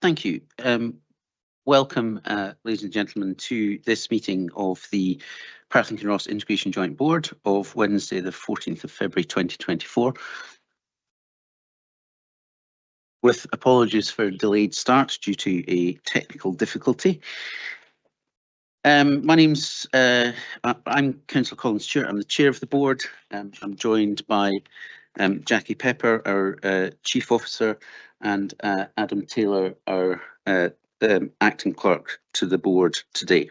Thank you. Welcome, ladies and gentlemen, to this meeting of the Perth and Kinross Integration Joint Board of Wednesday, the 14th of February 2024. With apologies for a delayed start due to a technical difficulty. My name's, I'm Councillor Colin Stewart, I'm the chair of the board. I'm joined by Jackie Pepper, our chief officer, and Adam Taylor, our acting clerk to the board today.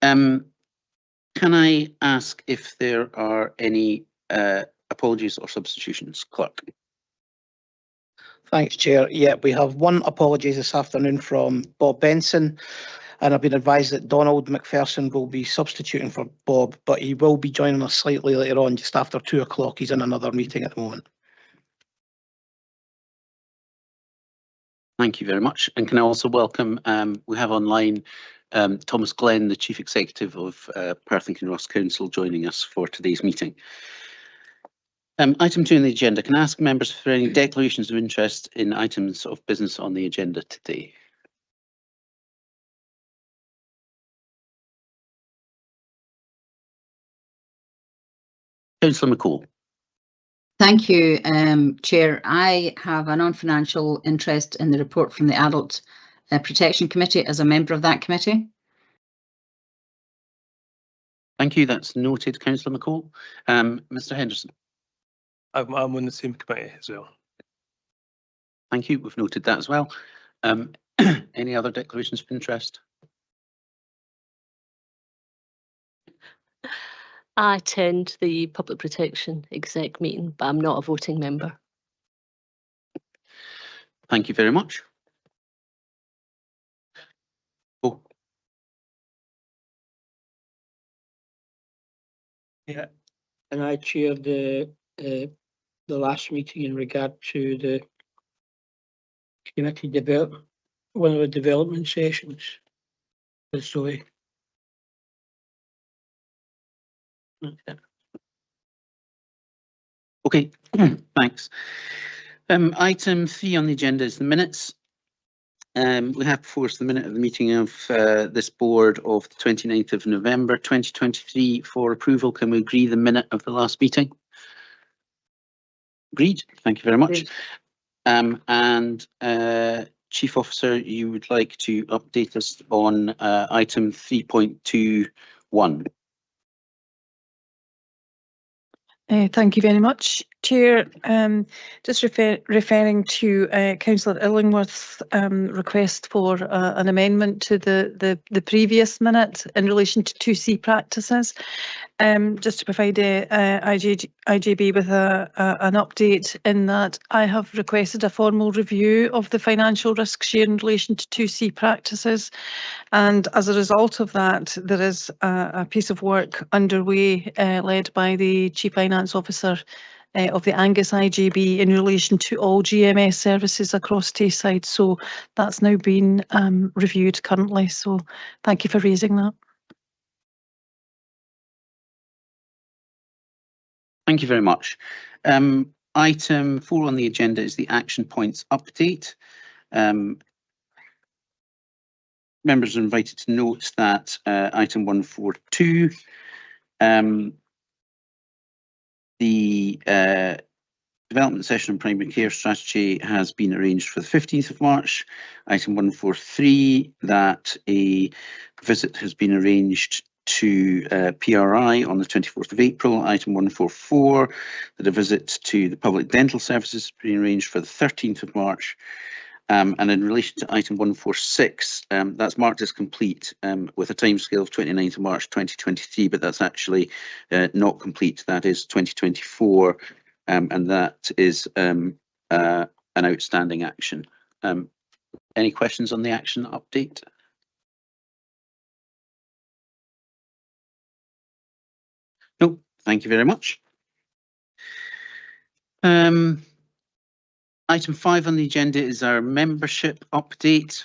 Can I ask if there are any apologies or substitutions, clerk? Thanks, Chair. Yeah, we have one apology this afternoon from Bob Benson, and I've been advised that Donald McPherson will be substituting for Bob, but he will be joining us slightly later on, just after 2 o'clock. He's in another meeting at the moment. Thank you very much. And can I also welcome, we have online Thomas Glenn, the Chief Executive of Perth and Kinross Council, joining us for today's meeting. Item 2 on the agenda. Can I ask members for any declarations of interest in items of business on the agenda today? Councillor McCall. Thank you, Chair. I have a non-financial interest in the report from the Adult Protection Committee as a member of that committee. Thank you. That's noted, Councillor McCall. Mr. Henderson. I'm on the same committee as well. Thank you. We've noted that as well. Any other declarations of interest? I attend the Public Protection Exec meeting, but I'm not a voting member. Thank you very much. Oh. Yeah, and I chaired the last meeting in regard to the committee development, one of the development sessions. So okay, thanks. Item 3 on the agenda is the minutes. We have before us the minute of the meeting of this board of the 29th of November 2023 for approval. Can we agree the minute of the last meeting? Agreed. Thank you very much. And Chief Officer, you would like to update us on item 3.21. Thank you very much, Chair. Just referring to Councillor Illingworth's request for an amendment to the previous minute in relation to 2C practices, just to provide IJB with an update in that I have requested a formal review of the financial risk share in relation to 2C practices, and as a result of that there is a piece of work underway led by the Chief Finance Officer of the Angus IJB in relation to all GMS services across Tayside. So that's now been reviewed currently. So thank you for raising that. Thank you very much. Item 4 on the agenda is the action points update. Members are invited to note that item 142, the development session on primary care strategy has been arranged for the 15th of March. Item 143, that a visit has been arranged to PRI on the 24th of April. Item 144, that a visit to the public dental services has been arranged for the 13th of March. And in relation to item 146, that's marked as complete with a timescale of 29th of March 2023, but that's actually not complete. That is 2024, and that is an outstanding action. Any questions on the action update? No, thank you very much. Item 5 on the agenda is our membership update.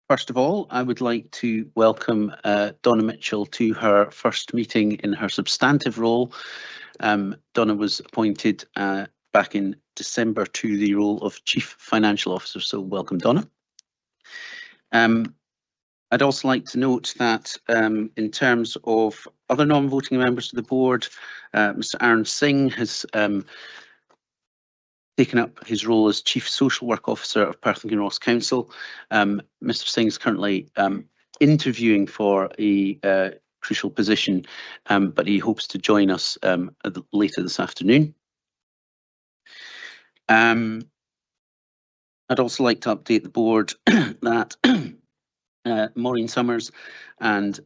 First of all, I would like to welcome Donna Mitchell to her first meeting in her substantive role Donna was appointed back in December to the role of Chief Financial Officer, so welcome, Donna. I'd also like to note that in terms of other non-voting members of the board, Mr. Aaron Singh has taken up his role as Chief Social Work Officer of Perth and Kinross Council. Mr. Singh is currently interviewing for a crucial position, but he hopes to join us later this afternoon. I'd also like to update the board that Maureen Summers and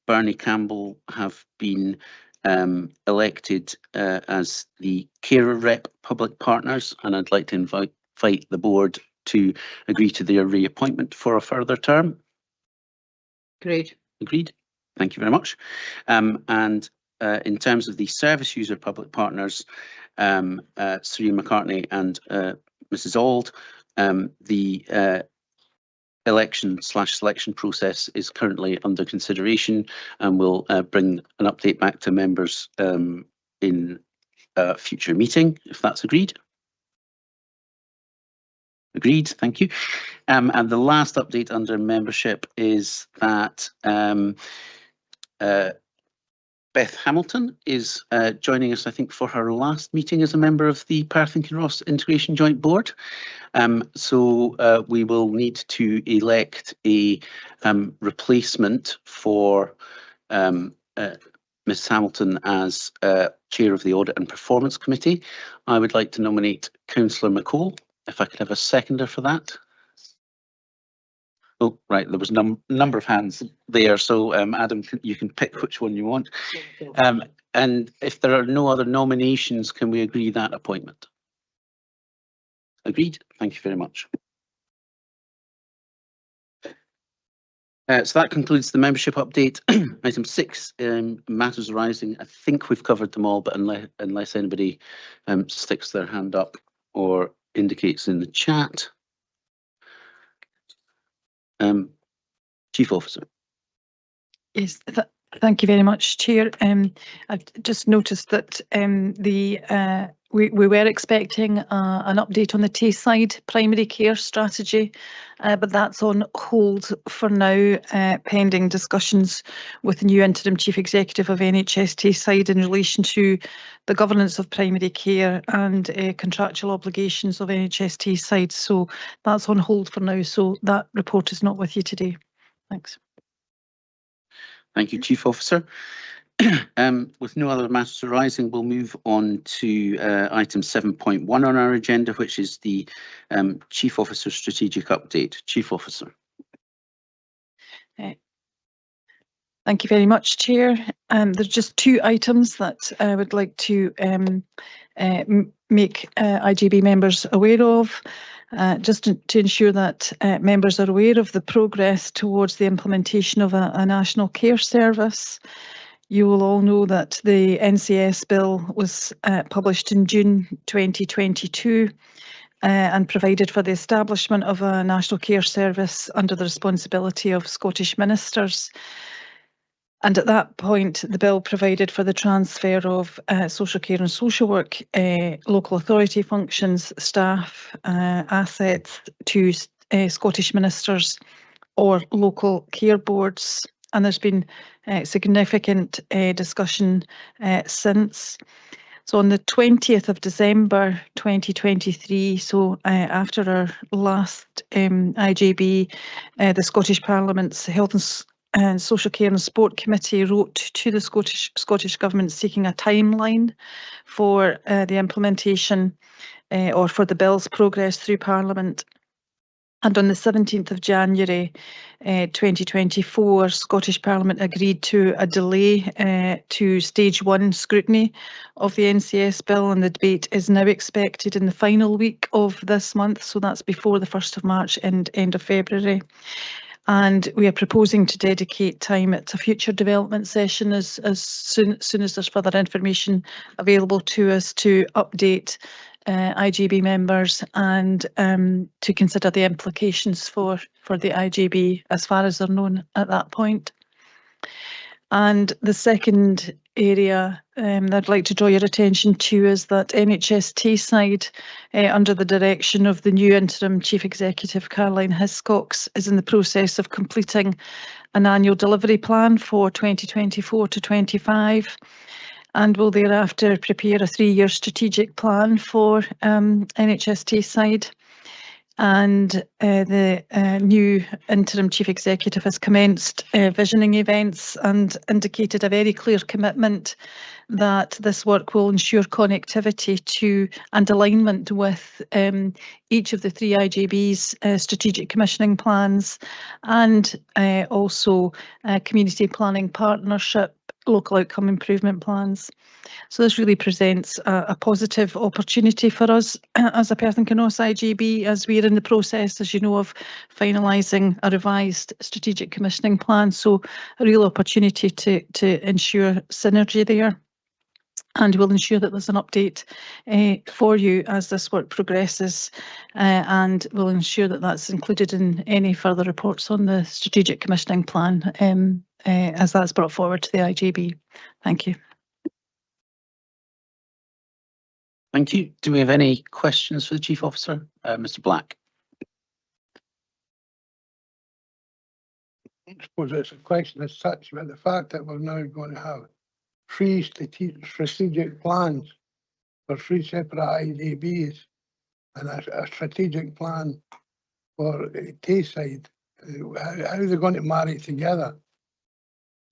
Bernie Campbell have been elected as the carer rep public partners, and I'd like to invite the board to agree to their reappointment for a further term. Great. Agreed. Thank you very much. And in terms of the service user public partners, Sri McCartney and Mrs. Auld, the election/selection process is currently under consideration, and we'll bring an update back to members in a future meeting, if that's agreed. Agreed, thank you. And the last update under membership is that Beth Hamilton is joining us, I think, for her last meeting as a member of the Perth and Kinross Integration Joint Board. So we will need to elect a replacement for Ms Hamilton as Chair of the Audit and Performance Committee. I would like to nominate Councillor McCall, if I could have a seconder for that. Oh, right, there was a number of hands there, so Adam, you can pick which one you want. And if there are no other nominations, can we agree that appointment? Agreed. Thank you very much. So that concludes the membership update. Item 6, matters arising. I think we've covered them all, but unless anybody sticks their hand up or indicates in the chat. Chief Officer. Yes, thank you very much, Chair. I've just noticed that we were expecting an update on the Tayside primary care strategy, but that's on hold for now, pending discussions with the new interim Chief Executive of NHS Tayside in relation to the governance of primary care and contractual obligations of NHS Tayside. So that's on hold for now, so that report is not with you today. Thanks. Thank you, Chief Officer. With no other matters arising, we'll move on to item 7.1 on our agenda, which is the Chief Officer Strategic Update. Chief Officer. Thank you very much, Chair. There's just 2 items that I would like to make IGB members aware of. Just to ensure that members are aware of the progress towards the implementation of a national care service. You will all know that the NCS bill was published in June 2022 and provided for the establishment of a national care service under the responsibility of Scottish ministers. And at that point, the bill provided for the transfer of social care and social work, local authority functions, staff, assets to Scottish ministers or local care boards. And there's been significant discussion since. So on the 20th of December 2023, so after our last IGB, the Scottish Parliament's Health and Social Care and Sport Committee wrote to the Scottish Government seeking a timeline for the implementation or for the bill's progress through Parliament. And on the 17th of January 2024, Scottish Parliament agreed to a delay to stage 1 scrutiny of the NCS bill, and the debate is now expected in the final week of this month, so that's before the 1st of March and end of February. And we are proposing to dedicate time at a future development session as soon as there's further information available to us to update IGB members and to consider the implications for the IGB as far as they're known at that point. And the second area that I'd like to draw your attention to is that NHS Tayside, under the direction of the new interim Chief Executive Caroline Hiscox, is in the process of completing an annual delivery plan for 2024 to 25, and will thereafter prepare a 3-year strategic plan for NHS Tayside. And the new interim chief executive has commenced visioning events and indicated a very clear commitment that this work will ensure connectivity to and alignment with each of the 3 IJB's strategic commissioning plans, and also community planning partnership, local outcome improvement plans. So this really presents a positive opportunity for us as a Perth and Kinross IJB, as we're in the process, as you know, of finalising a revised strategic commissioning plan. So a real opportunity to ensure synergy there. And we'll ensure that there's an update for you as this work progresses, and we'll ensure that that's included in any further reports on the strategic commissioning plan as that's brought forward to the IJB. Thank you. Thank you. Do we have any questions for the Chief Officer? Mr. Black. I suppose it's a question as such, but the fact that we're now going to have 3 strategic plans for 3 separate IJBs and a strategic plan for Tayside, how are they going to marry together?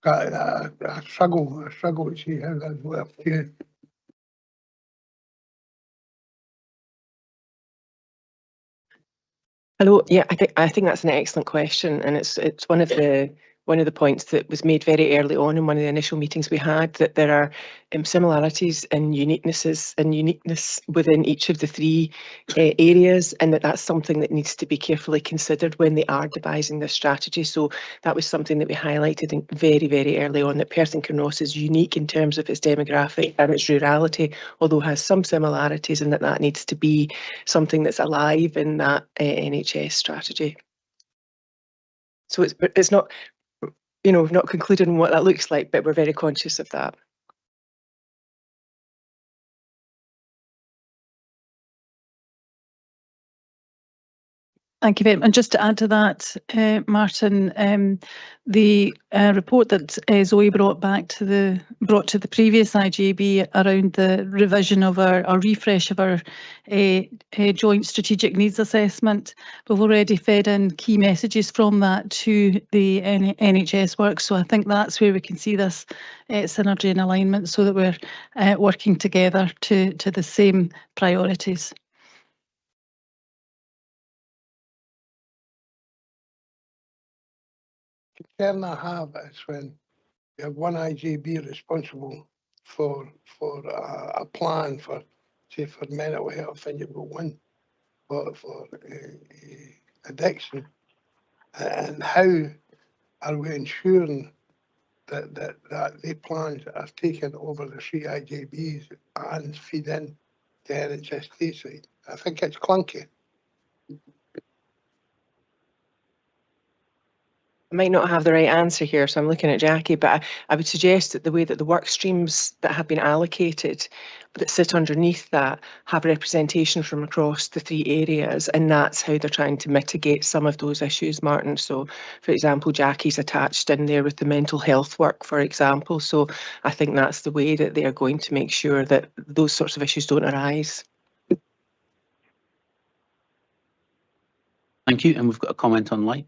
I struggle to see how that works. Hello. Yeah, I think that's an excellent question, and it's one of the points that was made very early on in one of the initial meetings we had, that there are similarities and uniqueness within each of the 3 areas, and that's something that needs to be carefully considered when they are devising this strategy. So that was something that we highlighted very, very early on, that Perth and Kinross is unique in terms of its demographic and its rurality, although has some similarities, and that needs to be something that's alive in that NHS strategy. So it's not, we've not concluded on what that looks like, but we're very conscious of that. Thank you very much. And just to add to that, Martin, the report that Zoe brought to the previous IJB around the revision of our refresh of our joint strategic needs assessment, we've already fed in key messages from that to the NHS work. So I think that's where we can see this synergy and alignment, so that we're working together to the same priorities. Concern I have is when you have one IJB responsible for a plan for, say, for mental health, and you've got one for addiction, and how are we ensuring that the plans are taken over the 3 IJBs and feed in the NHS Tayside? I think it's clunky. I might not have the right answer here, so I'm looking at Jackie, but I would suggest that the way that the work streams that have been allocated, that sit underneath that, have representation from across the 3 areas, and that's how they're trying to mitigate some of those issues, Martin. So, for example, Jackie's attached in there with the mental health work, for example. So I think that's the way that they are going to make sure that those sorts of issues don't arise. Thank you. And we've got a comment online.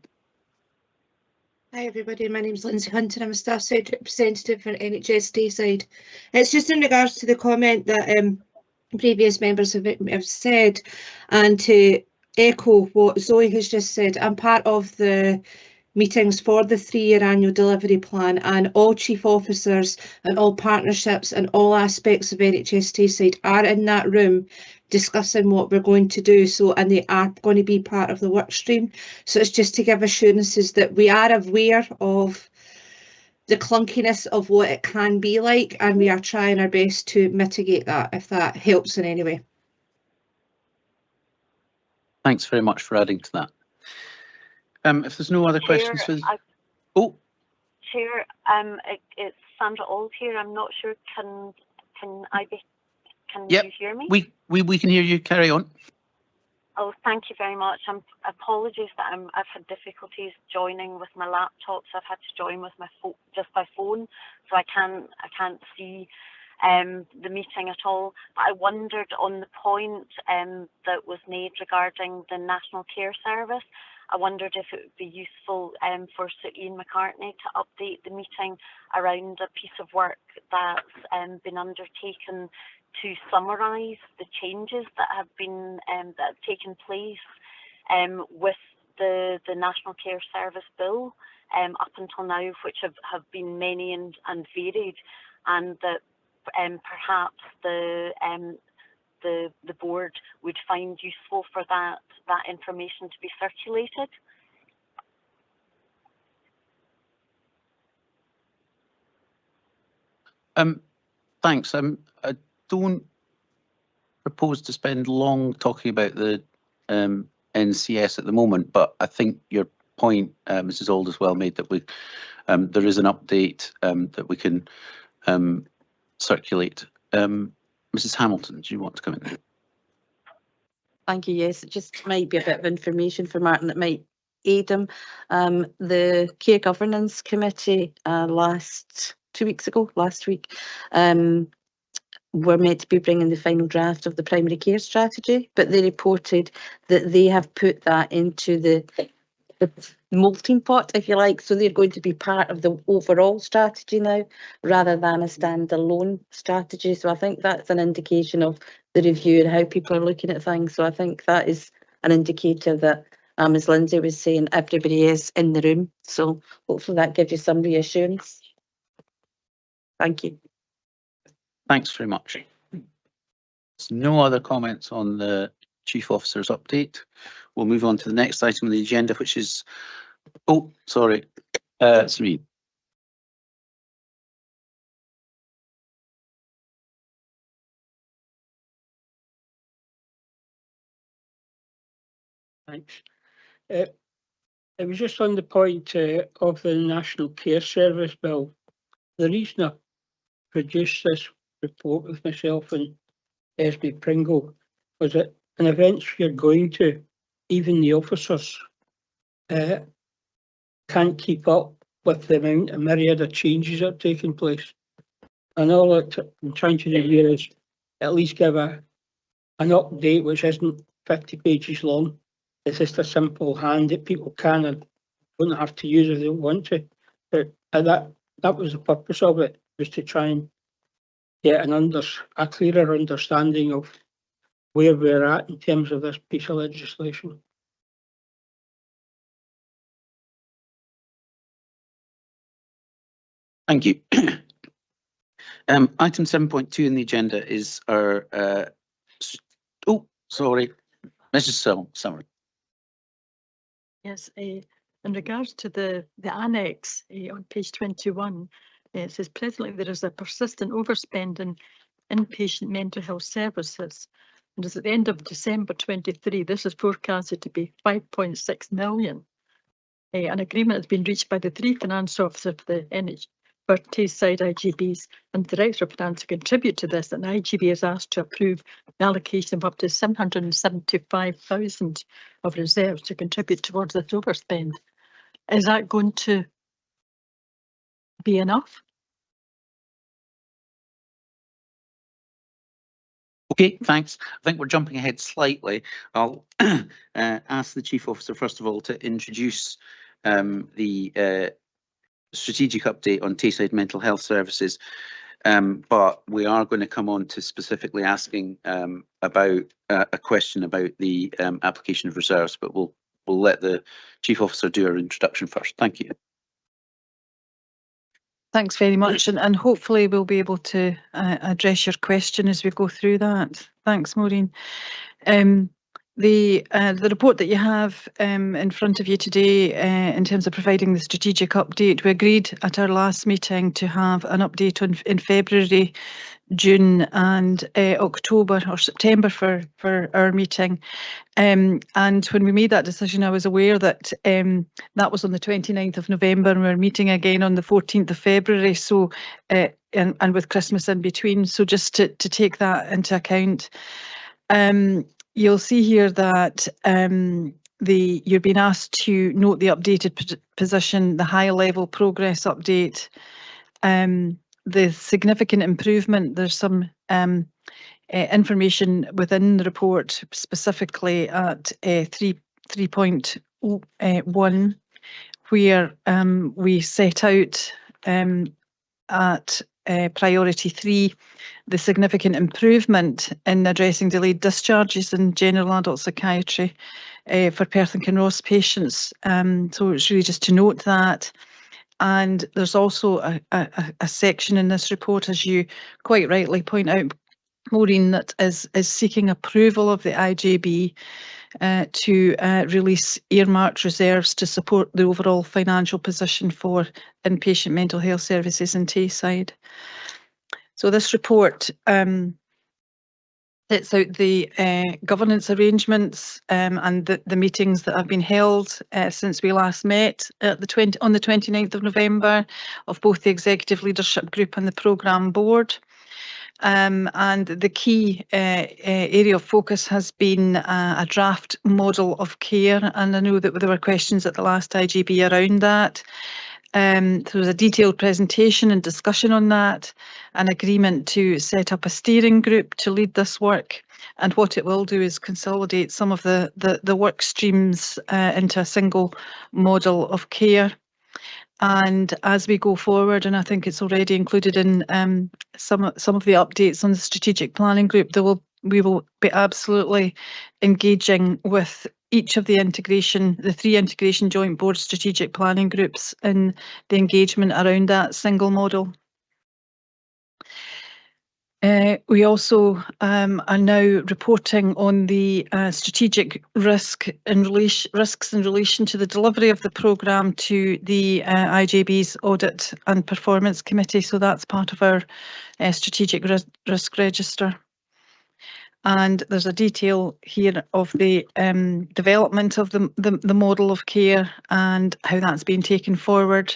Hi everybody, my name is Lindsay Hunter. I'm a staff side representative for NHS Tayside. It's just in regards to the comment that previous members have said, and to echo what Zoe has just said. I'm part of the meetings for the 3-year annual delivery plan, and all chief officers and all partnerships and all aspects of NHS Tayside are in that room discussing what we're going to do. So, and they are going to be part of the work stream. So it's just to give assurances that we are aware of the clunkiness of what it can be like, and we are trying our best to mitigate that, if that helps in any way. Thanks very much for adding to that. If there's no other questions, Chair, it's Sandra Auld here. I'm not sure. Can Yep. you hear me? We can hear you. Carry on. Oh, thank you very much. Apologies that I've had difficulties joining with my laptop, so I've had to join with my just by phone, so I can't see the meeting at all. But I wondered on the point that was made regarding the National Care Service. I wondered if it would be useful for Sir Ian McCartney to update the meeting around a piece of work that's been undertaken to summarise the changes that have been that have taken place with the National Care Service Bill up until now, which have been many and varied, and that perhaps the board would find useful for that information to be circulated. Thanks. I don't propose to spend long talking about the NCS at the moment, but I think your point, Mrs. Auld, is well made, that we there is an update that we can circulate. Mrs. Hamilton, do you want to come in? Thank you. Yes, it just might be a bit of information for Martin that might aid him. The Care Governance Committee last week, were meant to be bringing the final draft of the primary care strategy, but they reported that they have put that into the melting pot, if you like, so they're going to be part of the overall strategy now rather than a standalone strategy. So I think that's an indication of the review and how people are looking at things. So I think that is an indicator that, as Lindsay was saying, everybody is in the room. So hopefully that gives you some reassurance. Thank you. Thanks very much. There's no other comments on the Chief Officer's update. We'll move on to the next item on the agenda, which is, oh, sorry, Serene. Thanks. It was just on the point of the National Care Service Bill. The reason I produced this report with myself and Esme Pringle was that in events you're going to, even the officers can't keep up with the amount of myriad of changes that are taking place. And all that I'm trying to do here is at least give an update which isn't 50 pages long. It's just a simple hand that people can and don't have to use if they don't want to. But that was the purpose of it, was to try and get a clearer understanding of where we're at in terms of this piece of legislation. Thank you. Item 7.2 in the agenda is our, oh, sorry, Mrs. Summer. Yes, in regards to the annex on page 21, it says presently there is a persistent overspend in inpatient mental health services. And as at the end of December 23, this is forecasted to be 5.6 million. An agreement has been reached by the three finance officers of the Teesside IGBs and the Director of Finance to contribute to this, and IGB is asked to approve the allocation of up to 775,000 of reserves to contribute towards this overspend. Is that going to be enough? Okay, thanks. I think we're jumping ahead slightly. I'll ask the Chief Officer, first of all, to introduce the strategic update on Teesside Mental Health Services, but we are going to come on to specifically asking about a question about the application of reserves, but we'll let the Chief Officer do her introduction first. Thank you. Thanks very much, and hopefully we'll be able to address your question as we go through that. Thanks, Maureen. The report that you have in front of you today in terms of providing the strategic update, we agreed at our last meeting to have an update in February June and October or September for our meeting. And when we made that decision, I was aware that that was on the 29th of November, and we're meeting again on the 14th of February. So, and with Christmas in between. So just to take that into account. You'll see here that you're being asked to note the updated position, the high level progress update, the significant improvement. There's some information within the report, specifically at 3.1, where we set out at priority 3 the significant improvement in addressing delayed discharges in general adult psychiatry for Perth and Kinross patients. So it's really just to note that. And there's also a section in this report, as you quite rightly point out, Maureen, that is seeking approval of the IJB to release earmarked reserves to support the overall financial position for inpatient mental health services in Tayside. So this report sets out the governance arrangements and the meetings that have been held since we last met at on the 29th of November of both the Executive Leadership Group and the Programme Board. And the key area of focus has been a draft model of care, and I know that there were questions at the last IGB around that. There was a detailed presentation and discussion on that, an agreement to set up a steering group to lead this work, and what it will do is consolidate some of the work streams into a single model of care. And as we go forward, and I think it's already included in some of the updates on the strategic planning group, we will be absolutely engaging with each of the 3 integration joint board strategic planning groups in the engagement around that single model. We also are now reporting on the strategic risks in relation to the delivery of the programme to the IJB's Audit and Performance Committee. So that's part of our strategic risk register. And there's a detail here of the development of the model of care and how that's been taken forward,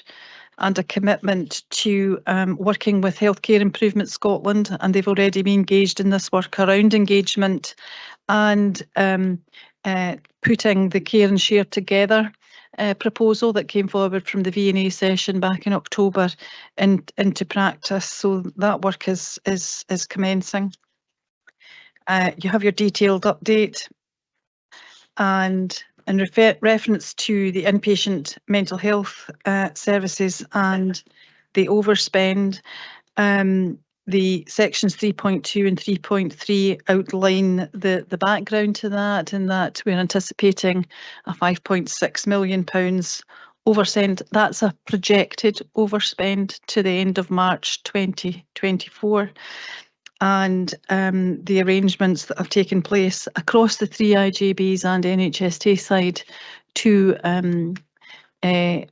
and a commitment to working with Healthcare Improvement Scotland, and they've already been engaged in this work around engagement and putting the Care and Share Together proposal that came forward from the V&A session back in October into practice. So that work is commencing. You have your detailed update, and in reference to the inpatient mental health services and the overspend, the sections 3.2 and 3.3 outline the background to that, in that we're anticipating a £5.6 million overspend. That's a projected overspend to the end of March 2024. And the arrangements that have taken place across the 3 IJBs and NHS Tayside to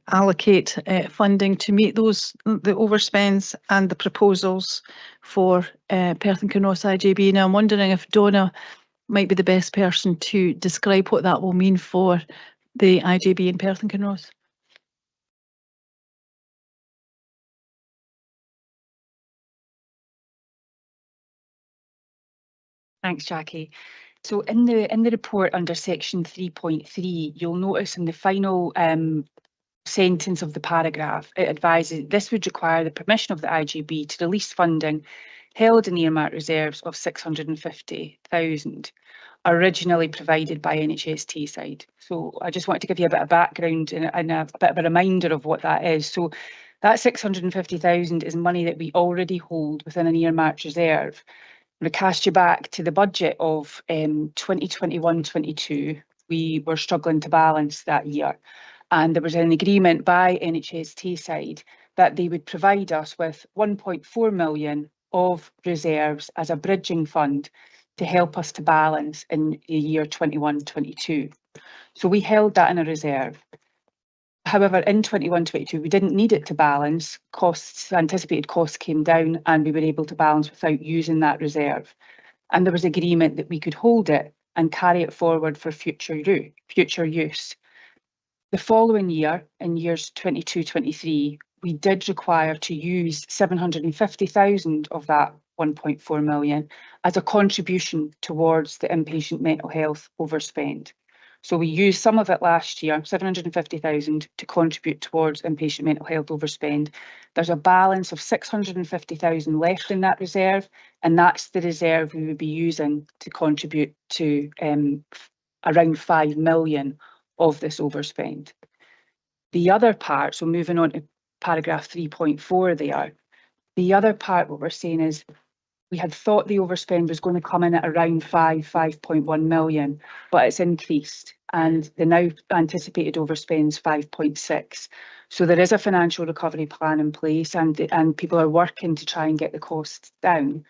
allocate funding to meet the overspends, and the proposals for Perth and Kinross IJB. Now I'm wondering if Donna might be the best person to describe what that will mean for the IJB in Perth and Kinross. Thanks, Jackie. So in the report under section 3.3, you'll notice in the final sentence of the paragraph, it advises this would require the permission of the IGB to release funding held in earmarked reserves of 650,000, originally provided by NHS Tayside. So I just wanted to give you a bit of background and a bit of a reminder of what that is. So that 650,000 is money that we already hold within an earmarked reserve. To cast you back to the budget of 2021-22, we were struggling to balance that year, and there was an agreement by NHS Tayside that they would provide us with 1.4 million of reserves as a bridging fund to help us to balance in the year 21-22. So we held that in a reserve. However, in 21-22, we didn't need it to balance. Costs, anticipated costs came down, and we were able to balance without using that reserve. And there was agreement that we could hold it and carry it forward for future use. The following year, in years 22-23, we did require to use 750,000 of that 1.4 million as a contribution towards the inpatient mental health overspend. So we used some of it last year, 750,000, to contribute towards inpatient mental health overspend. There's a balance of 650,000 left in that reserve, and that's the reserve we would be using to contribute to around 5 million of this overspend. The other part, so moving on to paragraph 3.4 there, the other part what we're saying is we had thought the overspend was going to come in at around 5.1 million, but it's increased, and the now anticipated overspend is 5.6. So there is a financial recovery plan in place, and people are working to try and get the costs down.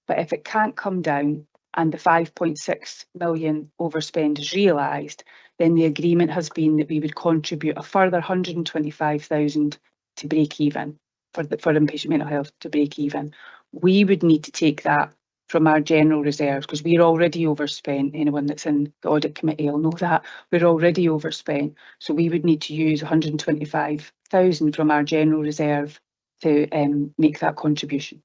But if it can't come down and the 5.6 million overspend is realised, then the agreement has been that we would contribute a further 125,000 to break even, for inpatient mental health to break even. We would need to take that from our general reserves because we're already overspent. Anyone that's in the audit committee will know that we're already overspent. So we would need to use 125,000 from our general reserve to make that contribution.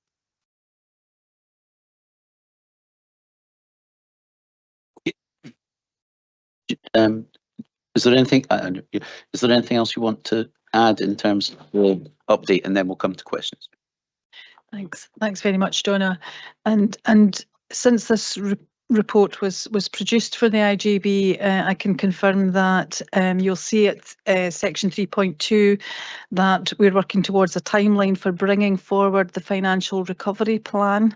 Is there anything else you want to add in terms of the update, and then we'll come to questions? Thanks very much, Donna. And since this report was produced for the IGB, I can confirm that you'll see at section 3.2 that we're working towards a timeline for bringing forward the financial recovery plan.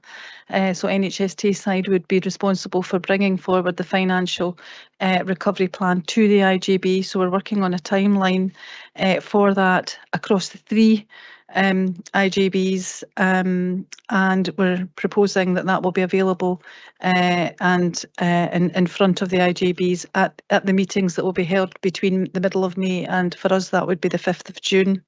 So NHST side would be responsible for bringing forward the financial recovery plan to the IGB. So we're working on a timeline for that across the three IGBs, and we're proposing that will be available and in front of the IGBs at the meetings that will be held between the middle of May, and for us that would be the 5th of June.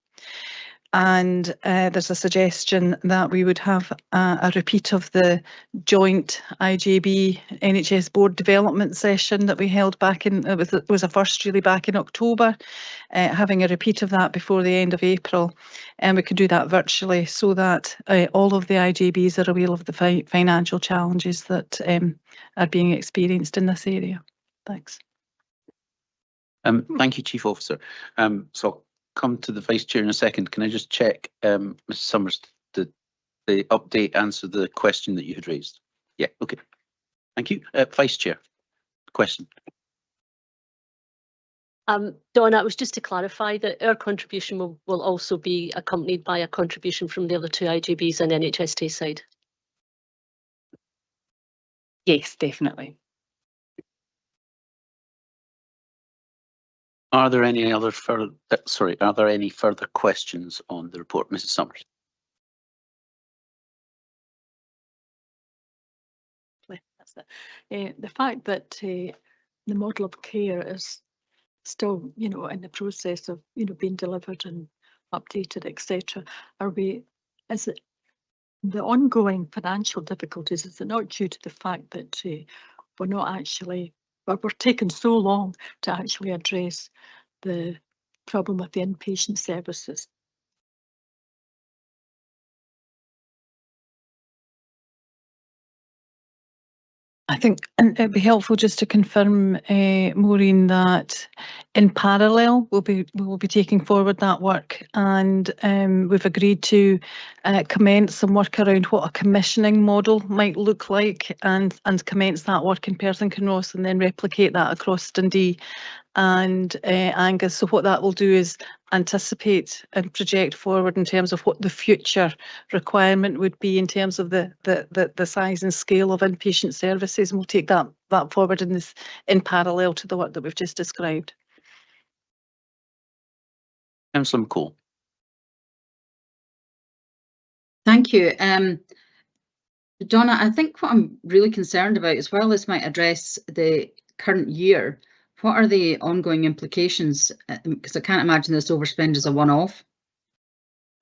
And there's a suggestion that we would have a repeat of the joint IGB NHS board development session that we held back in, it was a first really back in October, having a repeat of that before the end of April. And we could do that virtually so that all of the IGBs are aware of the financial challenges that are being experienced in this area. Thanks. Thank you, Chief Officer. So I'll come to the Vice Chair in a second. Can I just check, Mrs Summers, the update answer the question that you had raised? Yeah, okay. Thank you. Vice Chair, question. Donna, it was just to clarify that our contribution will also be accompanied by a contribution from the other two IGBs on NHST side. Yes, definitely. Are there any other further? Are there any further questions on the report, Mrs Summers? That's it. The fact that the model of care is still, in the process of, being delivered and updated, etc. Is it the ongoing financial difficulties? Is it not due to the fact that we're not actually, we're taking so long to actually address the problem with the inpatient services? I think it'd be helpful just to confirm, Maureen, that in parallel we will be taking forward that work, and we've agreed to commence some work around what a commissioning model might look like, and commence that work in Perth and Kinross, and then replicate that across Dundee and Angus. So what that will do is anticipate and project forward in terms of what the future requirement would be in terms of the size and scale of inpatient services, and we'll take that forward in parallel to the work that we've just described. Councillor McCall. Thank you. Donna, I think what I'm really concerned about, as well as might address the current year, What are the ongoing implications? Because I can't imagine this overspend is a one-off.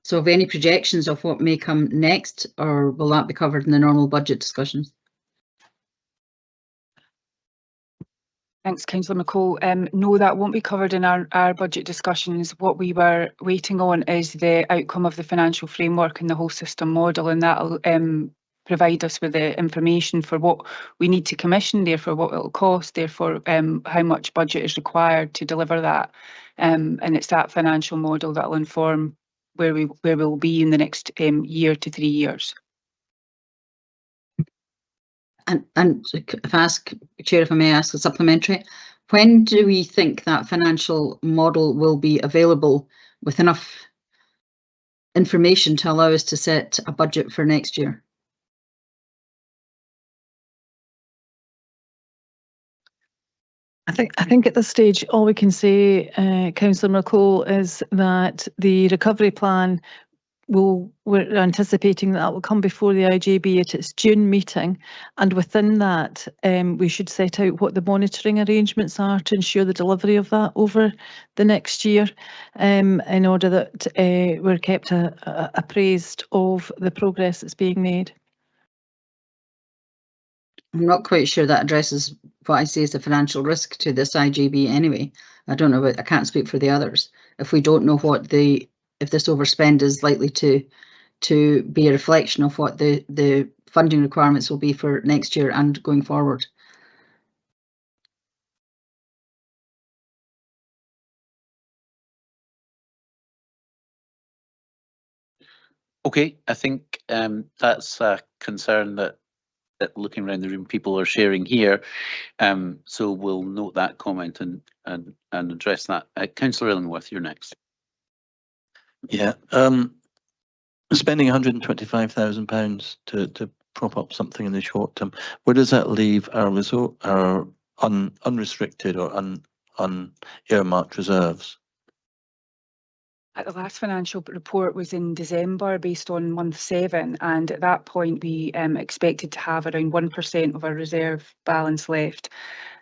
So have any projections of what may come next, or will that be covered in the normal budget discussions? Thanks, Councillor McCall. No, that won't be covered in our budget discussions. What we were waiting on is the outcome of the financial framework and the whole system model, and that'll provide us with the information for what we need to commission, therefore what it'll cost, therefore how much budget is required to deliver that. And it's that financial model that'll inform where we'll be in the next year to 3 years. And if I ask, Chair, if I may ask a supplementary, when do we think that financial model will be available with enough information to allow us to set a budget for next year? I think at this stage, all we can say, Councillor McCall, is that the recovery plan we're anticipating that will come before the IJB at its June meeting, and within that we should set out what the monitoring arrangements are to ensure the delivery of that over the next year, in order that we're kept appraised of the progress that's being made. I'm not quite sure that addresses what I see as the financial risk to this IJB anyway. I don't know, I can't speak for the others. If we don't know what if this overspend is likely to be a reflection of what the funding requirements will be for next year and going forward. Okay, I think that's a concern that looking around the room people are sharing here. So we'll note that comment and address that. Councillor Illingworth, you're next. Yeah, spending £125,000 to prop up something in the short term, where does that leave our unrestricted or earmarked reserves? The last financial report was in December based on month 7, and at that point we expected to have around 1% of our reserve balance left.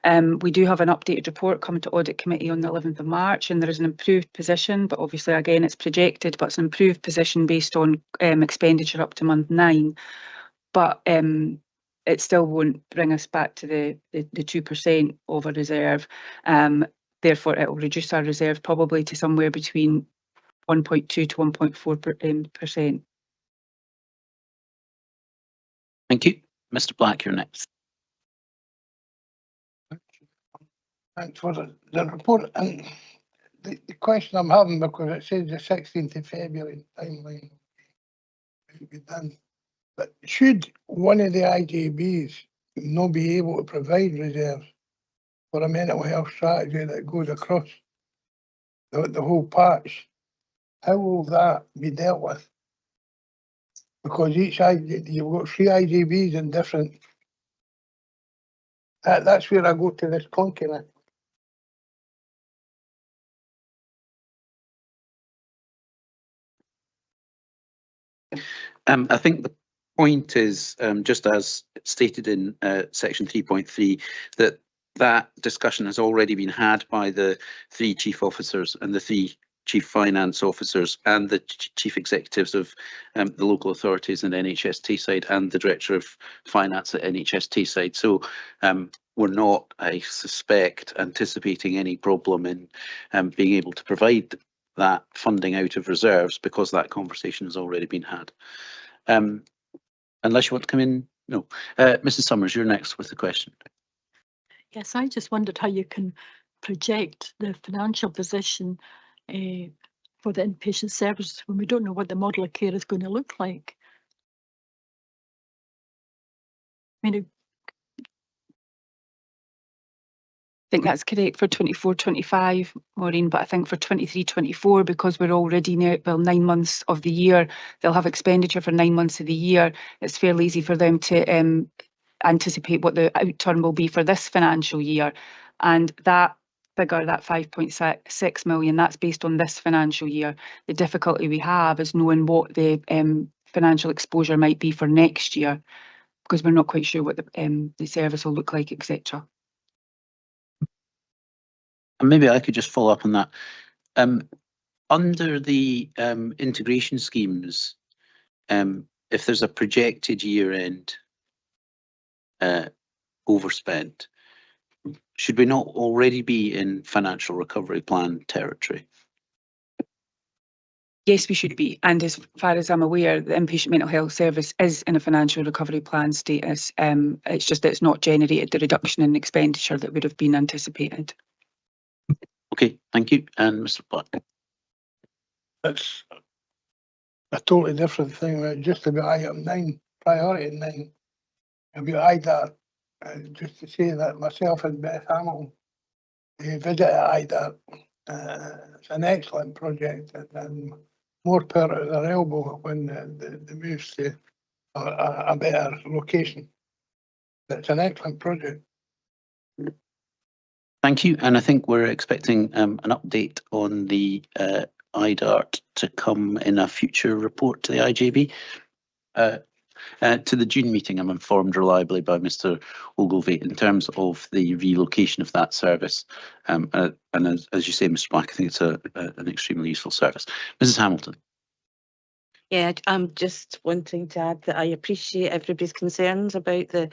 We do have an updated report coming to Audit Committee on the 11th of March, and there is an improved position, but obviously again it's projected, but it's an improved position based on expenditure up to month 9. But it still won't bring us back to the 2% of a reserve. Therefore it will reduce our reserve probably to somewhere between 1.2 to 1.4%. Thank you. Mr. Black, you're next. Thanks for the report. And the question I'm having, because it says the 16th of February timeline will be done, but should one of the IJBs not be able to provide reserves for a mental health strategy that goes across the whole patch, how will that be dealt with? Because you've got 3 IJBs in different. That's where I go to this concurrent. I think the point is, just as stated in section 3.3, that discussion has already been had by the 3 chief officers and the 3 chief finance officers and the chief executives of the local authorities and NHS side and the director of finance at NHS side. So we're not, I suspect, anticipating any problem in being able to provide that funding out of reserves, because that conversation has already been had. Unless you want to come in, no. Mrs. Summers, you're next with the question. Yes, I just wondered how you can project the financial position for the inpatient services when we don't know what the model of care is going to look like. I mean, I think that's correct for 24-25, Maureen, but I think for 23-24, because we're already now, well, 9 months of the year, they'll have expenditure for 9 months of the year. It's fairly easy for them to anticipate what the outturn will be for this financial year. And that figure, that 5.6 million, that's based on this financial year. The difficulty we have is knowing what the financial exposure might be for next year, because we're not quite sure what the service will look like, etc. And maybe I could just follow up on that. Under the integration schemes, if there's a projected year-end overspend, should we not already be in financial recovery plan territory? Yes, we should be. And as far as I'm aware, the inpatient mental health service is in a financial recovery plan status. It's just that it's not generated the reduction in expenditure that would have been anticipated. Okay, thank you. And Mr. Black. It's a totally different thing. Just about item 9, priority 9. About IDAR, just to say that myself and Beth Hamilton visited IDAR. It's an excellent project, and more power at their elbow when they move to a better location. It's an excellent project. Thank you. And I think we're expecting an update on the IDART to come in a future report to the IJB. To the June meeting, I'm informed reliably by Mr. Ogilvie in terms of the relocation of that service. And as you say, Mr. Black, I think it's an extremely useful service. Mrs. Hamilton. Yeah, I'm just wanting to add that I appreciate everybody's concerns about the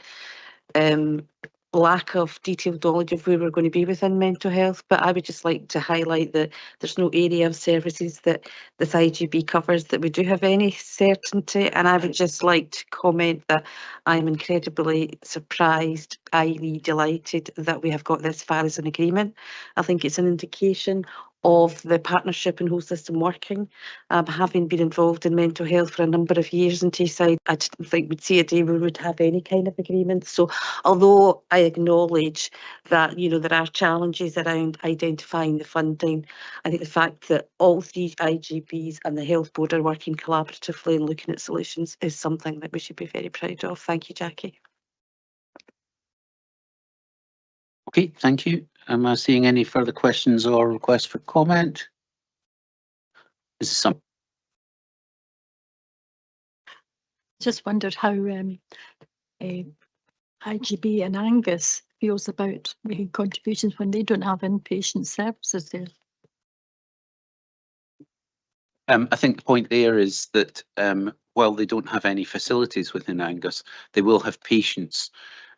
lack of detailed knowledge of where we're going to be within mental health, but I would just like to highlight that there's no area of services that this IGB covers that we do have any certainty, and I would just like to comment that I'm incredibly surprised, highly delighted that we have got this far as an agreement. I think it's an indication of the partnership and whole system working. Having been involved in mental health for a number of years in Tayside, I didn't think we'd see a day where we would have any kind of agreement. So although I acknowledge that, you know, there are challenges around identifying the funding, I think the fact that all three IGBs and the Health Board are working collaboratively and looking at solutions is something that we should be very proud of. Thank you, Jackie. Okay, thank you. Am I seeing any further questions or requests for comment? This is some. Just wondered how IGB and Angus feels about making contributions when they don't have inpatient services there. I think the point there is that while they don't have any facilities within Angus, they will have patients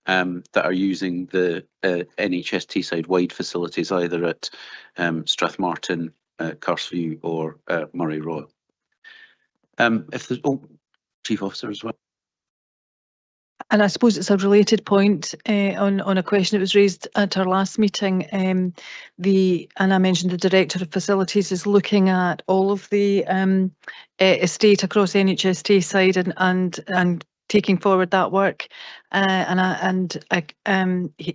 that are using the NHS Tayside wide facilities either at Strathmartin, Carsview or Murray Royal. If there's Chief Officer as well. And I suppose it's a related point on a question that was raised at our last meeting. And I mentioned the Director of Facilities is looking at all of the estate across NHS Tayside and taking forward that work.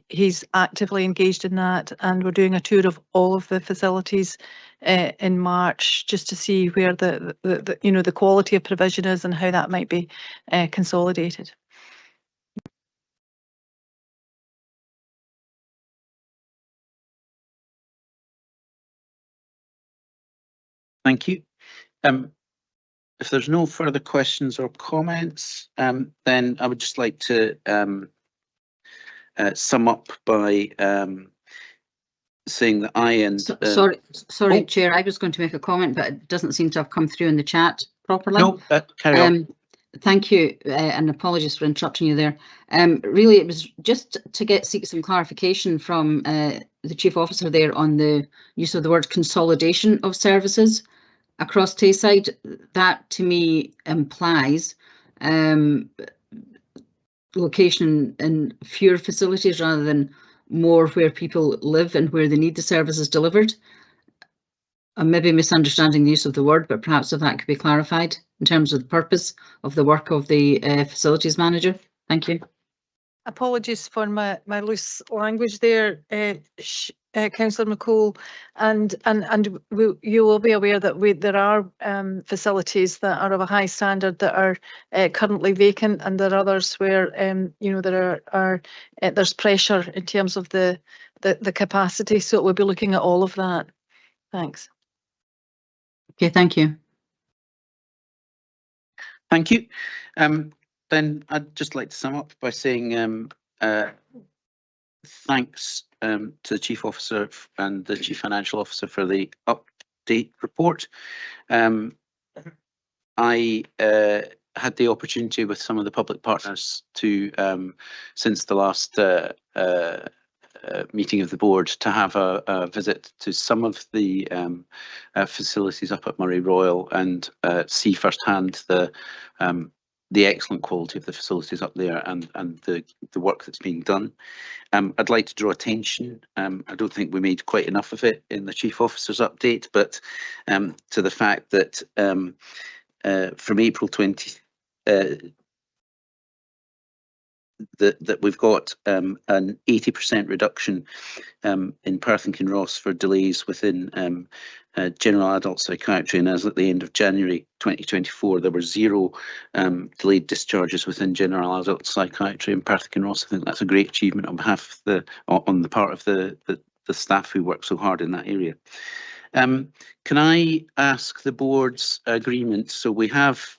He's actively engaged in that, and we're doing a tour of all of the facilities in March just to see where the quality of provision is and how that might be consolidated. Thank you. If there's no further questions or comments, then I would just like to sum up by saying that I and sorry, Chair, I was going to make a comment, but it doesn't seem to have come through in the chat properly. No, carry on. Thank you, and apologies for interrupting you there. Really, it was just to seek some clarification from the Chief Officer there on the use of the word consolidation of services across Tayside. That to me implies location in fewer facilities rather than more where people live and where they need the services delivered. I'm maybe misunderstanding the use of the word, but perhaps if that could be clarified in terms of the purpose of the work of the facilities manager. Thank you. Apologies for my loose language there, Councillor McCall, and you will be aware that there are facilities that are of a high standard that are currently vacant, and there are others where there's pressure in terms of the capacity. So we'll be looking at all of that. Thanks. Okay, thank you. Thank you. Then I'd just like to sum up by saying thanks to the Chief Officer and the Chief Financial Officer for the update report. I had the opportunity with some of the public partners to, since the last meeting of the board, to have a visit to some of the facilities up at Murray Royal and see firsthand the excellent quality of the facilities up there and the work that's being done. I'd like to draw attention, I don't think we made quite enough of it in the Chief Officer's update, but to the fact that from April 20, that we've got an 80% reduction in Perth and Kinross for delays within general adult psychiatry, and as at the end of January 2024 there were 0 delayed discharges within general adult psychiatry in Perth and Kinross. I think that's a great achievement on behalf of on the part of the staff who work so hard in that area. Can I ask the board's agreement? So we have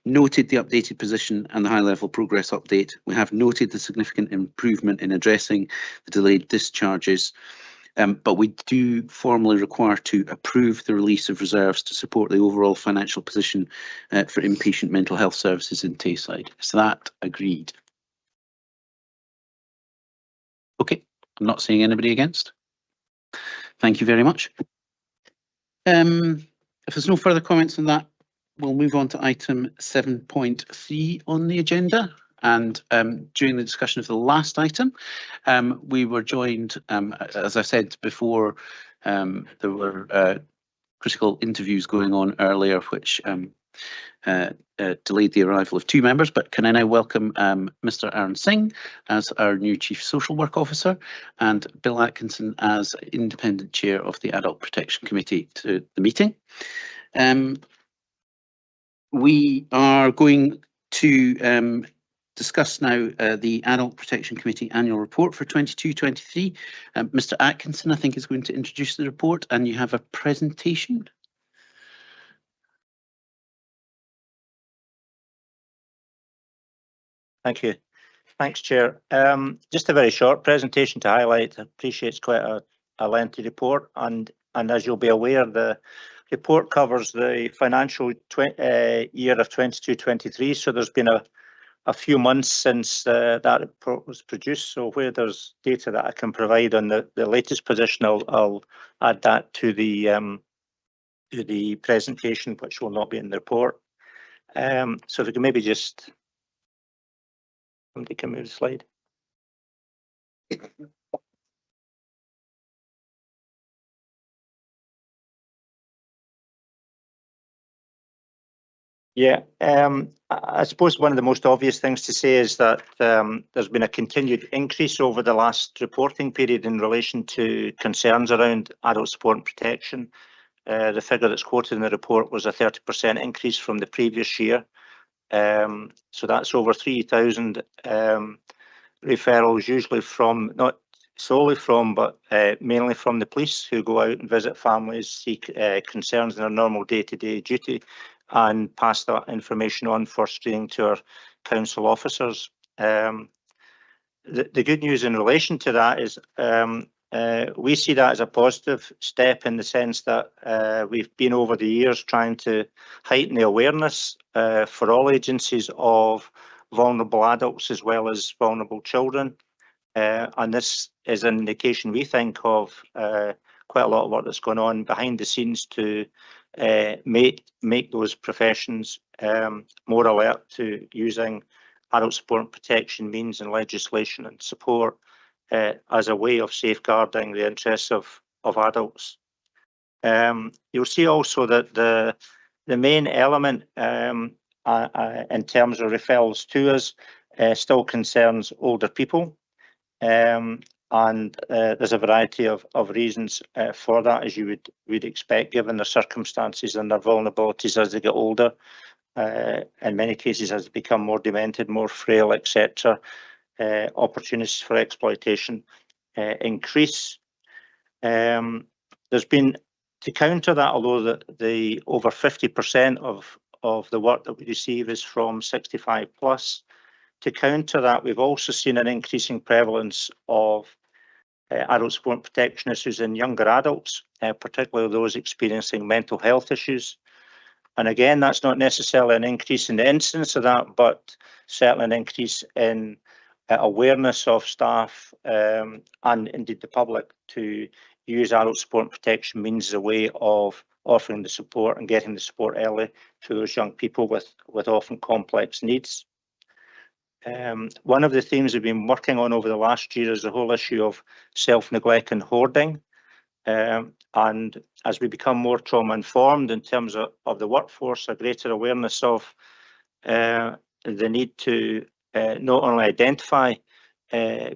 noted the updated position and the high-level progress update. We have noted the significant improvement in addressing the delayed discharges, but we do formally require to approve the release of reserves to support the overall financial position for inpatient mental health services in Tayside. Is that agreed? Okay, I'm not seeing anybody against. Thank you very much. If there's no further comments on that, we'll move on to item 7.3 on the agenda. And during the discussion of the last item, we were joined, as I said before, there were critical interviews going on earlier, which delayed the arrival of 2 members. But can I now welcome Mr. Aaron Singh as our new Chief Social Work Officer and Bill Atkinson as Independent Chair of the Adult Protection Committee to the meeting. We are going to discuss now the Adult Protection Committee Annual Report for 22-23. Mr. Atkinson, I think, is going to introduce the report, and you have a presentation. Thank you. Thanks, Chair. Just a very short presentation to highlight. I appreciate it's quite a lengthy report, and as you'll be aware, the report covers the financial year of 22-23. So there's been a few months since that report was produced. So where there's data that I can provide on the latest position, I'll add that to the presentation, which will not be in the report. So if we can maybe just somebody can move the slide. Yeah, I suppose one of the most obvious things to say is that there's been a continued increase over the last reporting period in relation to concerns around adult support and protection. The figure that's quoted in the report was a 30% increase from the previous year. So that's over 3,000 referrals, usually from, not solely from, but mainly from the police, who go out and visit families, seek concerns in their normal day-to-day duty, and pass that information on for screening to our council officers. The good news in relation to that is we see that as a positive step, in the sense that we've been over the years trying to heighten the awareness for all agencies of vulnerable adults as well as vulnerable children. And this is an indication, we think, of quite a lot of work that's going on behind the scenes to make those professions more alert to using adult support and protection means and legislation and support as a way of safeguarding the interests of adults. You'll see also that the main element in terms of referrals to us still concerns older people. And there's a variety of reasons for that, as you would expect, given their circumstances and their vulnerabilities as they get older. In many cases, as they become more demented, more frail, etc., opportunities for exploitation increase. There's been, to counter that, although the over 50% of the work that we receive is from 65 plus, to counter that, we've also seen an increasing prevalence of adult support protection issues in younger adults, particularly those experiencing mental health issues. And again, that's not necessarily an increase in the incidence of that, but certainly an increase in awareness of staff and indeed the public to use adult support and protection means as a way of offering the support and getting the support early to those young people with often complex needs. One of the themes we've been working on over the last year is the whole issue of self-neglect and hoarding. And as we become more trauma informed in terms of the workforce, a greater awareness of the need to not only identify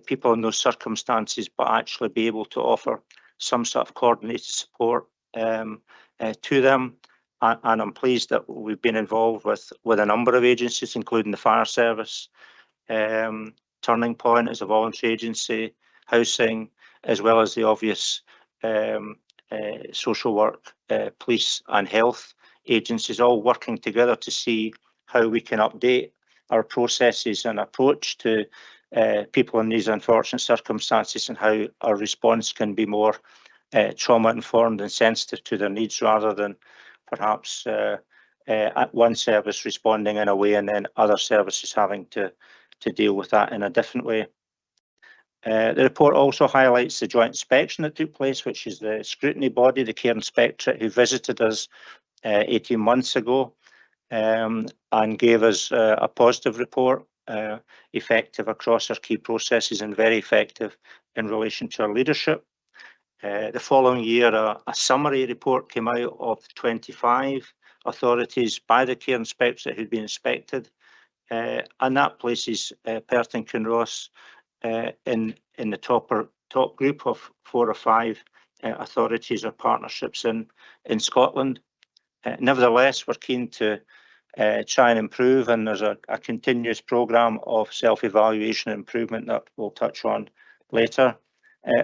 people in those circumstances, but actually be able to offer some sort of coordinated support to them. And I'm pleased that we've been involved with a number of agencies, including the fire service, Turning Point as a voluntary agency, housing, as well as the obvious social work, police and health agencies, all working together to see how we can update our processes and approach to people in these unfortunate circumstances, and how our response can be more trauma informed and sensitive to their needs, rather than perhaps at one service responding in a way and then other services having to deal with that in a different way. The report also highlights the joint inspection that took place, which is the scrutiny body, the Care Inspectorate, who visited us 18 months ago and gave us a positive report, effective across our key processes and very effective in relation to our leadership. The following year, a summary report came out of 25 authorities by the Care Inspectorate who'd been inspected, and that places Perth and Kinross in the top group of 4 or 5 authorities or partnerships in Scotland. Nevertheless, we're keen to try and improve, and there's a continuous programme of self-evaluation and improvement that we'll touch on later.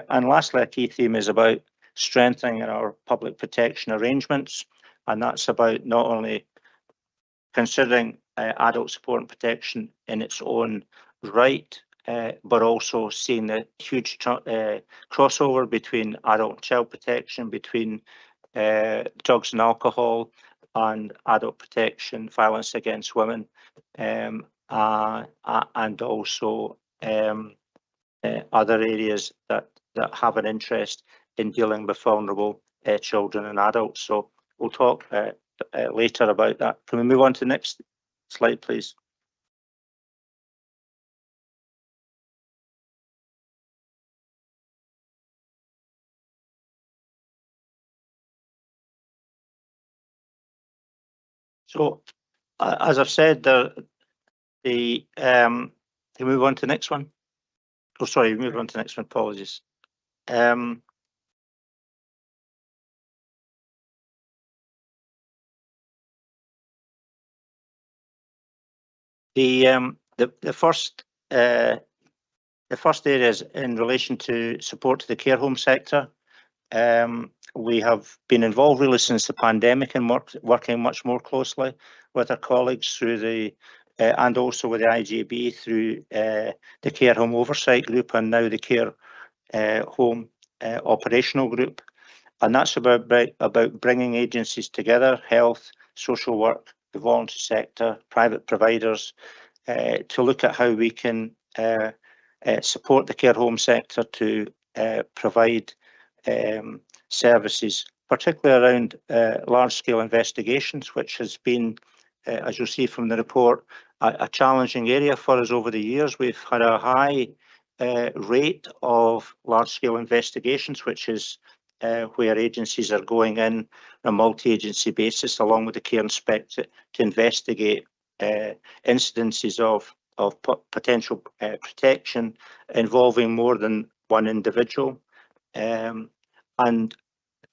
And lastly, a key theme is about strengthening our public protection arrangements, and that's about not only considering adult support and protection in its own right, but also seeing the huge crossover between adult and child protection, between drugs and alcohol, and adult protection, violence against women, and also other areas that have an interest in dealing with vulnerable children and adults. So we'll talk later about that. Can we move on to the next slide, please? So, as I've said, can we move on to the next one? Oh, sorry, move on to the next one. Apologies. The first area is in relation to support to the care home sector. We have been involved really since the pandemic and working much more closely with our colleagues through and also with the IJB through the Care Home Oversight Group and now the Care Home Operational Group. And that's about bringing agencies together, health, social work, the voluntary sector, private providers, to look at how we can support the care home sector to provide services, particularly around large-scale investigations, which has been, as you'll see from the report, a challenging area for us over the years. We've had a high rate of large-scale investigations, which is where agencies are going in on a multi-agency basis, along with the Care Inspectorate, to investigate incidences of potential protection involving more than one individual. And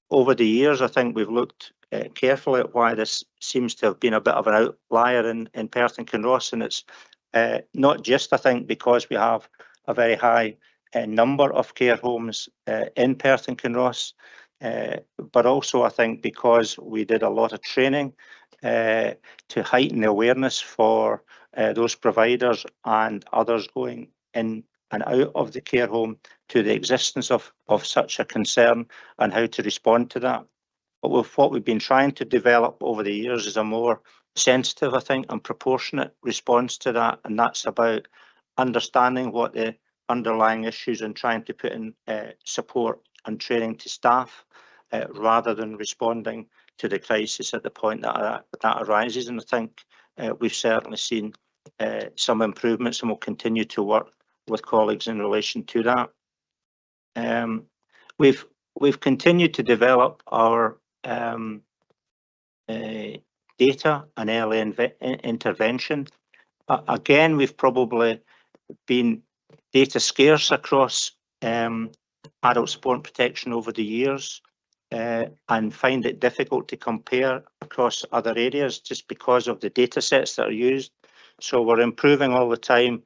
over the years, I think we've looked carefully at why this seems to have been a bit of an outlier in Perth and Kinross, and it's not just, I think, because we have a very high number of care homes in Perth and Kinross, but also I think because we did a lot of training to heighten the awareness for those providers and others going in and out of the care home to the existence of such a concern and how to respond to that. But what we've been trying to develop over the years is a more sensitive, I think, and proportionate response to that. And that's about understanding what the underlying issues and trying to put in support and training to staff rather than responding to the crisis at the point that arises. And I think we've certainly seen some improvements, and we'll continue to work with colleagues in relation to that. We've continued to develop our data and early intervention. Again, we've probably been data scarce across adult support and protection over the years, and find it difficult to compare across other areas just because of the data sets that are used. So we're improving all the time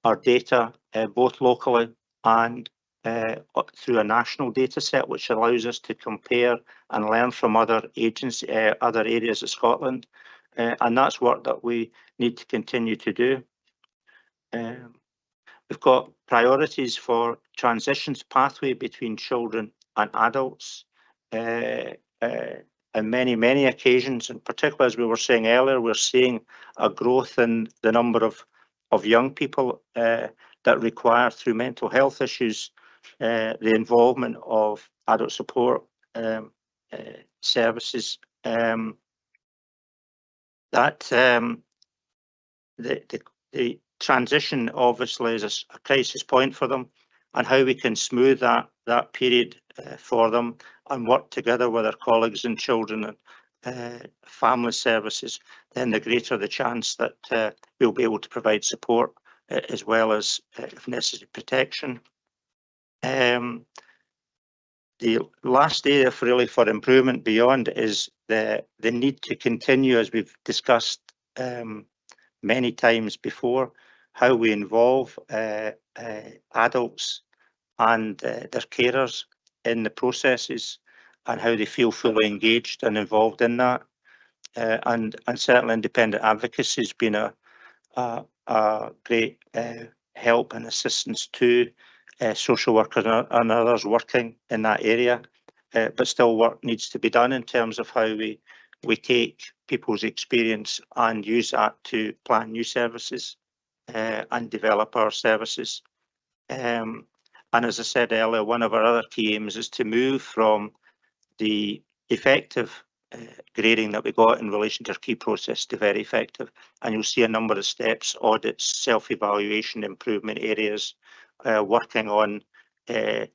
our data, both locally and through a national data set, which allows us to compare and learn from other agencies, other areas of Scotland. And that's work that we need to continue to do. We've got priorities for transitions pathway between children and adults. On many occasions, and particularly as we were saying earlier, we're seeing a growth in the number of young people that require, through mental health issues, the involvement of adult support services. The transition obviously is a crisis point for them, and how we can smooth that period for them and work together with our colleagues in children and family services, then the greater the chance that we'll be able to provide support as well as, if necessary, protection. The last area for improvement beyond is the need to continue, as we've discussed many times before, how we involve adults and their carers in the processes and how they feel fully engaged and involved in that. And certainly independent advocacy has been a great help and assistance to social workers and others working in that area. But still work needs to be done in terms of how we take people's experience and use that to plan new services and develop our services. And as I said earlier, one of our other key aims is to move from the effective grading that we got in relation to our key process to very effective. And you'll see a number of steps, audits, self-evaluation, improvement areas, working on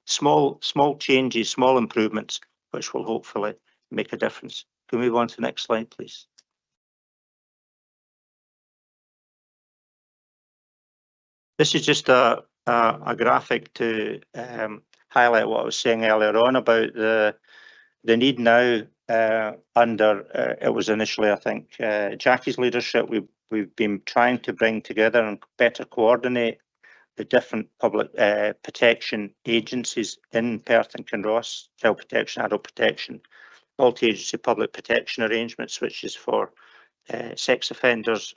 small changes, small improvements, which will hopefully make a difference. Can we move on to the next slide, please? This is just a graphic to highlight what I was saying earlier on about the need now under, it was initially, I think, Jackie's leadership, we've been trying to bring together and better coordinate the different public protection agencies in Perth and Kinross, child protection, adult protection, multi-agency public protection arrangements, which is for sex offenders,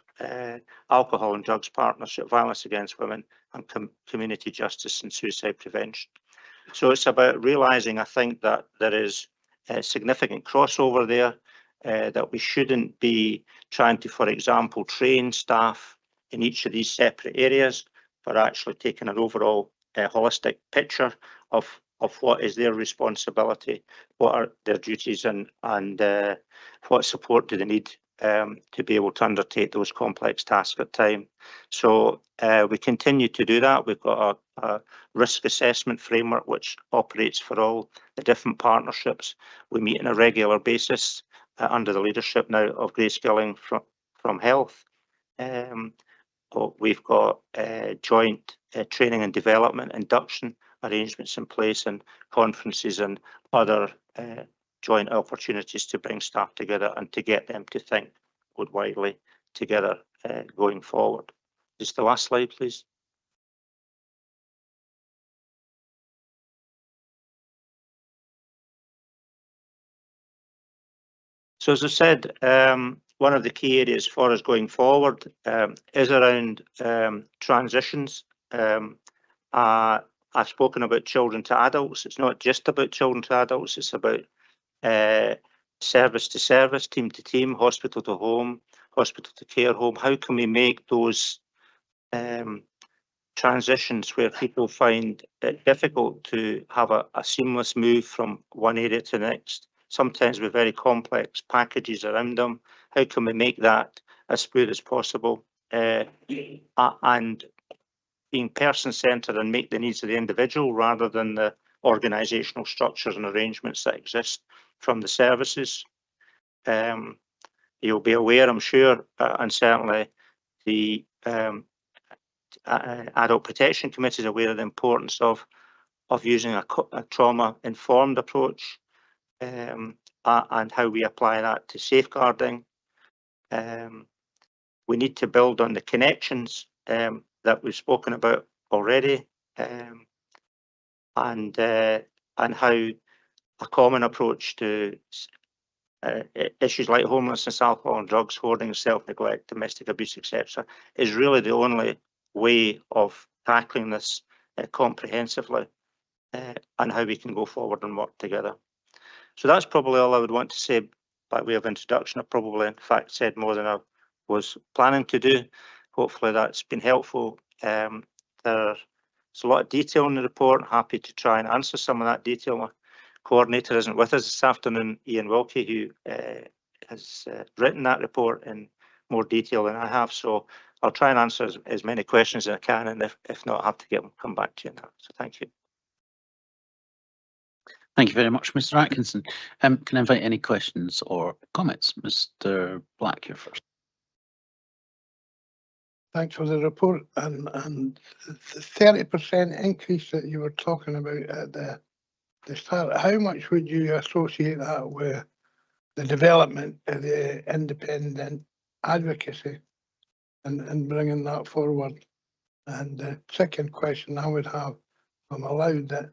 alcohol and drugs partnership, violence against women, and community justice and suicide prevention. So it's about realising, I think, that there is a significant crossover there, that we shouldn't be trying to, for example, train staff in each of these separate areas, but actually taking an overall holistic picture of what is their responsibility, what are their duties, and what support do they need to be able to undertake those complex tasks at time. So we continue to do that. We've got a risk assessment framework which operates for all the different partnerships. We meet on a regular basis under the leadership now of Grace Gilling from Health. We've got joint training and development induction arrangements in place, and conferences and other joint opportunities to bring staff together and to get them to think widely together going forward. Just the last slide, please. So as I said, one of the key areas for us going forward is around transitions. I've spoken about children to adults. It's not just about children to adults. It's about service to service, team to team, hospital to home, hospital to care home. How can we make those transitions where people find it difficult to have a seamless move from one area to the next, sometimes with very complex packages around them? How can we make that as smooth as possible and being person-centred and make the needs of the individual rather than the organisational structures and arrangements that exist from the services? You'll be aware, I'm sure, and certainly the Adult Protection Committee is aware of the importance of using a trauma-informed approach and how we apply that to safeguarding. We need to build on the connections that we've spoken about already, and how a common approach to issues like homelessness, alcohol and drugs, hoarding, self-neglect, domestic abuse, etc., is really the only way of tackling this comprehensively, and how we can go forward and work together. So that's probably all I would want to say by way of introduction. I probably, in fact, said more than I was planning to do. Hopefully that's been helpful. There's a lot of detail in the report. Happy to try and answer some of that detail. My coordinator isn't with us this afternoon, Ian Wilkie, who has written that report in more detail than I have. So I'll try and answer as many questions as I can, and if not, I'll have to come back to you on that. So thank you. Thank you very much, Mr. Atkinson. Can I invite any questions or comments? Mr. Black, you're first. Thanks for the report, and the 30% increase that you were talking about at the start, how much would you associate that with the development of the independent advocacy and bringing that forward? And the second question I would have, if I'm allowed, that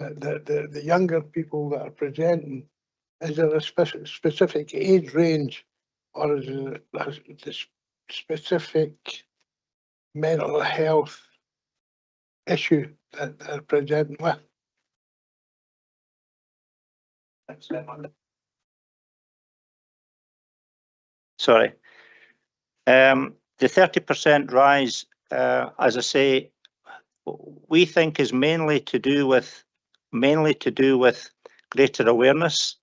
the younger people that are presenting, is there a specific age range, or is it a specific mental health issue that they're presenting with? Sorry. The 30% rise, as I say, we think is mainly to do with greater awareness,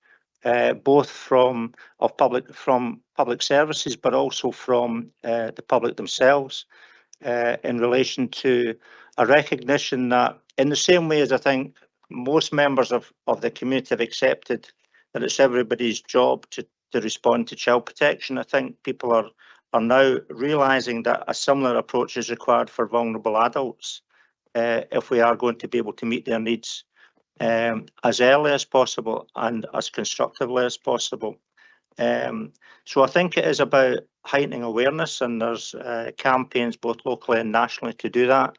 both from public services, but also from the public themselves, in relation to a recognition that, in the same way as I think most members of the community have accepted that it's everybody's job to respond to child protection, I think people are now realising that a similar approach is required for vulnerable adults if we are going to be able to meet their needs as early as possible and as constructively as possible. So I think it is about heightening awareness, and there's campaigns both locally and nationally to do that.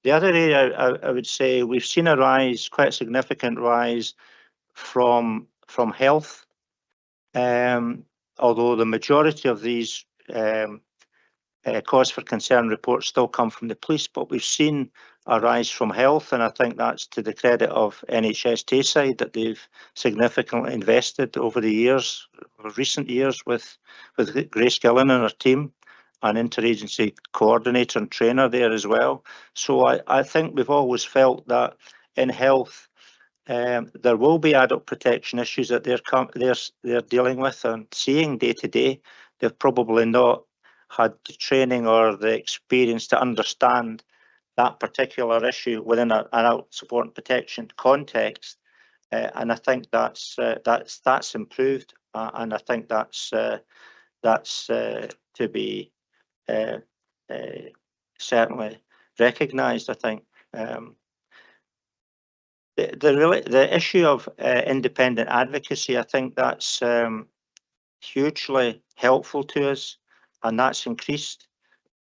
The other area I would say we've seen a rise, quite a significant rise from health, although the majority of these cause for concern reports still come from the police, but we've seen a rise from health, and I think that's to the credit of NHS Tayside, that they've significantly invested over the years, recent years, with Grace Gillen and her team, an interagency coordinator and trainer there as well. So I think we've always felt that in health there will be adult protection issues that they're dealing with and seeing day to day. They've probably not had the training or the experience to understand that particular issue within an adult support and protection context, and I think that's improved, and I think that's to be certainly recognised. I think the issue of independent advocacy, I think that's hugely helpful to us, and that's increased.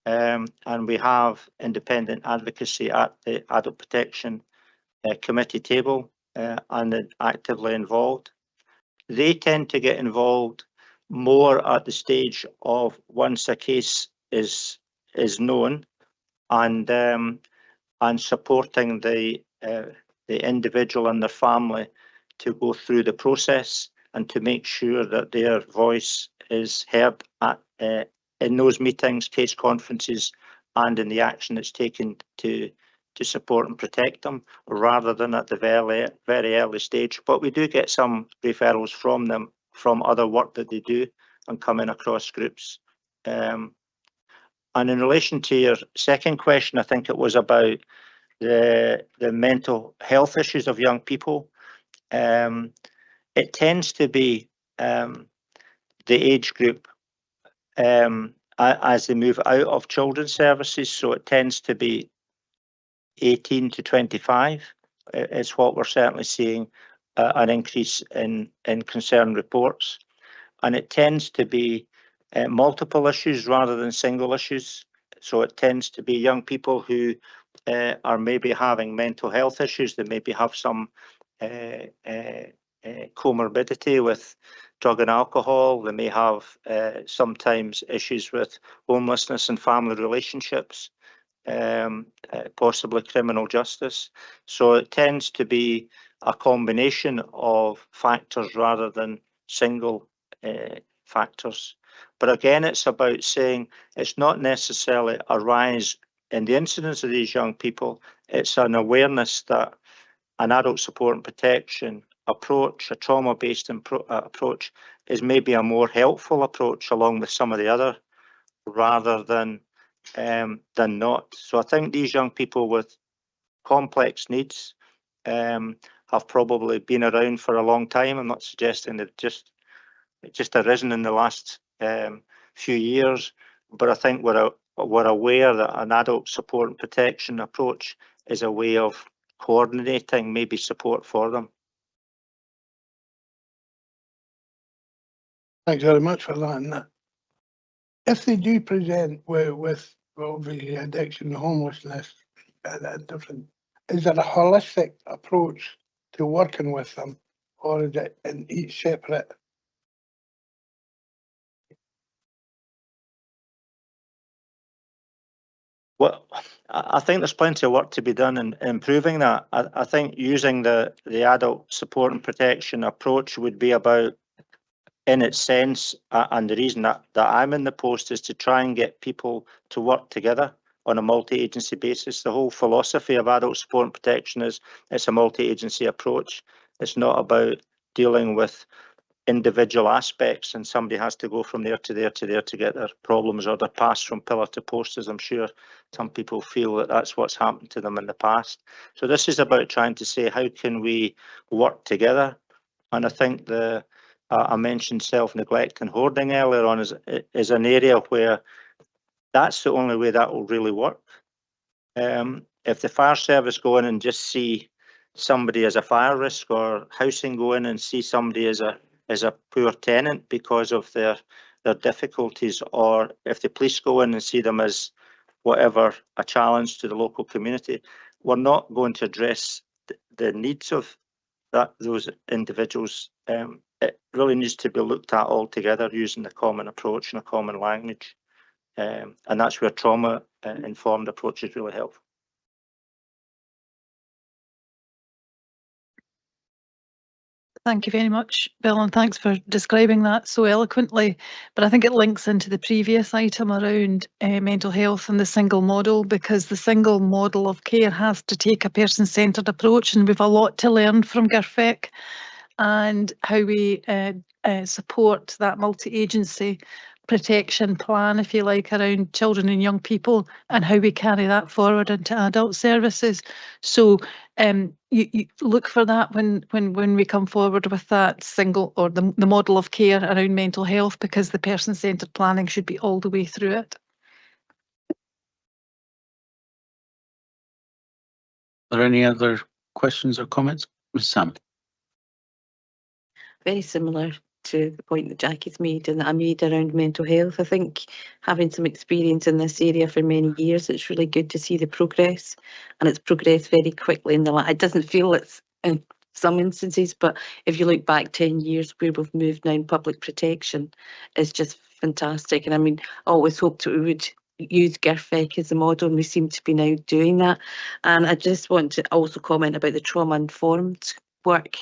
And we have independent advocacy at the Adult Protection Committee table and actively involved. They tend to get involved more at the stage of once a case is known, and supporting the individual and their family to go through the process and to make sure that their voice is heard at, in those meetings, case conferences, and in the action that's taken to support and protect them, rather than at the very early stage. But we do get some referrals from them from other work that they do and coming across groups. And in relation to your second question, I think it was about the mental health issues of young people. It tends to be the age group as they move out of children's services, so it tends to be 18 to 25 is what we're certainly seeing an increase in concern reports, and it tends to be multiple issues rather than single issues. So it tends to be young people who are maybe having mental health issues. They maybe have some comorbidity with drug and alcohol. They may have sometimes issues with homelessness and family relationships, possibly criminal justice. So it tends to be a combination of factors rather than single factors. But again, it's about saying it's not necessarily a rise in the incidence of these young people. It's an awareness that an adult support and protection approach, a trauma-based approach, is maybe a more helpful approach along with some of the other, rather than not. So I think these young people with complex needs have probably been around for a long time. I'm not suggesting that it just arisen in the last few years, but I think we're aware that an adult support and protection approach is a way of coordinating maybe support for them. Thanks very much for that. And if they do present with obviously addiction, homelessness, and different, is there a holistic approach to working with them, or is it in each separate? Well, I think there's plenty of work to be done in improving that. I think using the adult support and protection approach would be about, in its sense, and the reason that I'm in the post is to try and get people to work together on a multi-agency basis. The whole philosophy of adult support and protection is it's a multi-agency approach. It's not about dealing with individual aspects and somebody has to go from there to there to there to get their problems or their past from pillar to post, as I'm sure some people feel that that's what's happened to them in the past. So this is about trying to say, how can we work together? And I think I mentioned self-neglect and hoarding earlier on is an area where that's the only way that will really work. If the fire service go in and just see somebody as a fire risk, or housing go in and see somebody as a poor tenant because of their difficulties, or if the police go in and see them as whatever, a challenge to the local community, we're not going to address the needs of those individuals. It really needs to be looked at all together using a common approach and a common language. And that's where trauma-informed approach is really helpful. Thank you very much, Bill, and thanks for describing that so eloquently. But I think it links into the previous item around mental health and the single model, because the single model of care has to take a person-centred approach, and we've a lot to learn from GIRFEC and how we support that multi-agency protection plan, if you like, around children and young people, and how we carry that forward into adult services. So you look for that when we come forward with that single, or the model of care around mental health, because the person-centred planning should be all the way through it. Are there any other questions or comments? Ms. Sam? Very similar to the point that Jackie's made and that I made around mental health. I think having some experience in this area for many years, it's really good to see the progress, and it's progressed very quickly in it doesn't feel it's some instances, but if you look back 10 years where we've moved now in public protection, it's just fantastic. And I mean, I always hoped that we would use GIRFEC as a model, and we seem to be now doing that. And I just want to also comment about the trauma-informed work.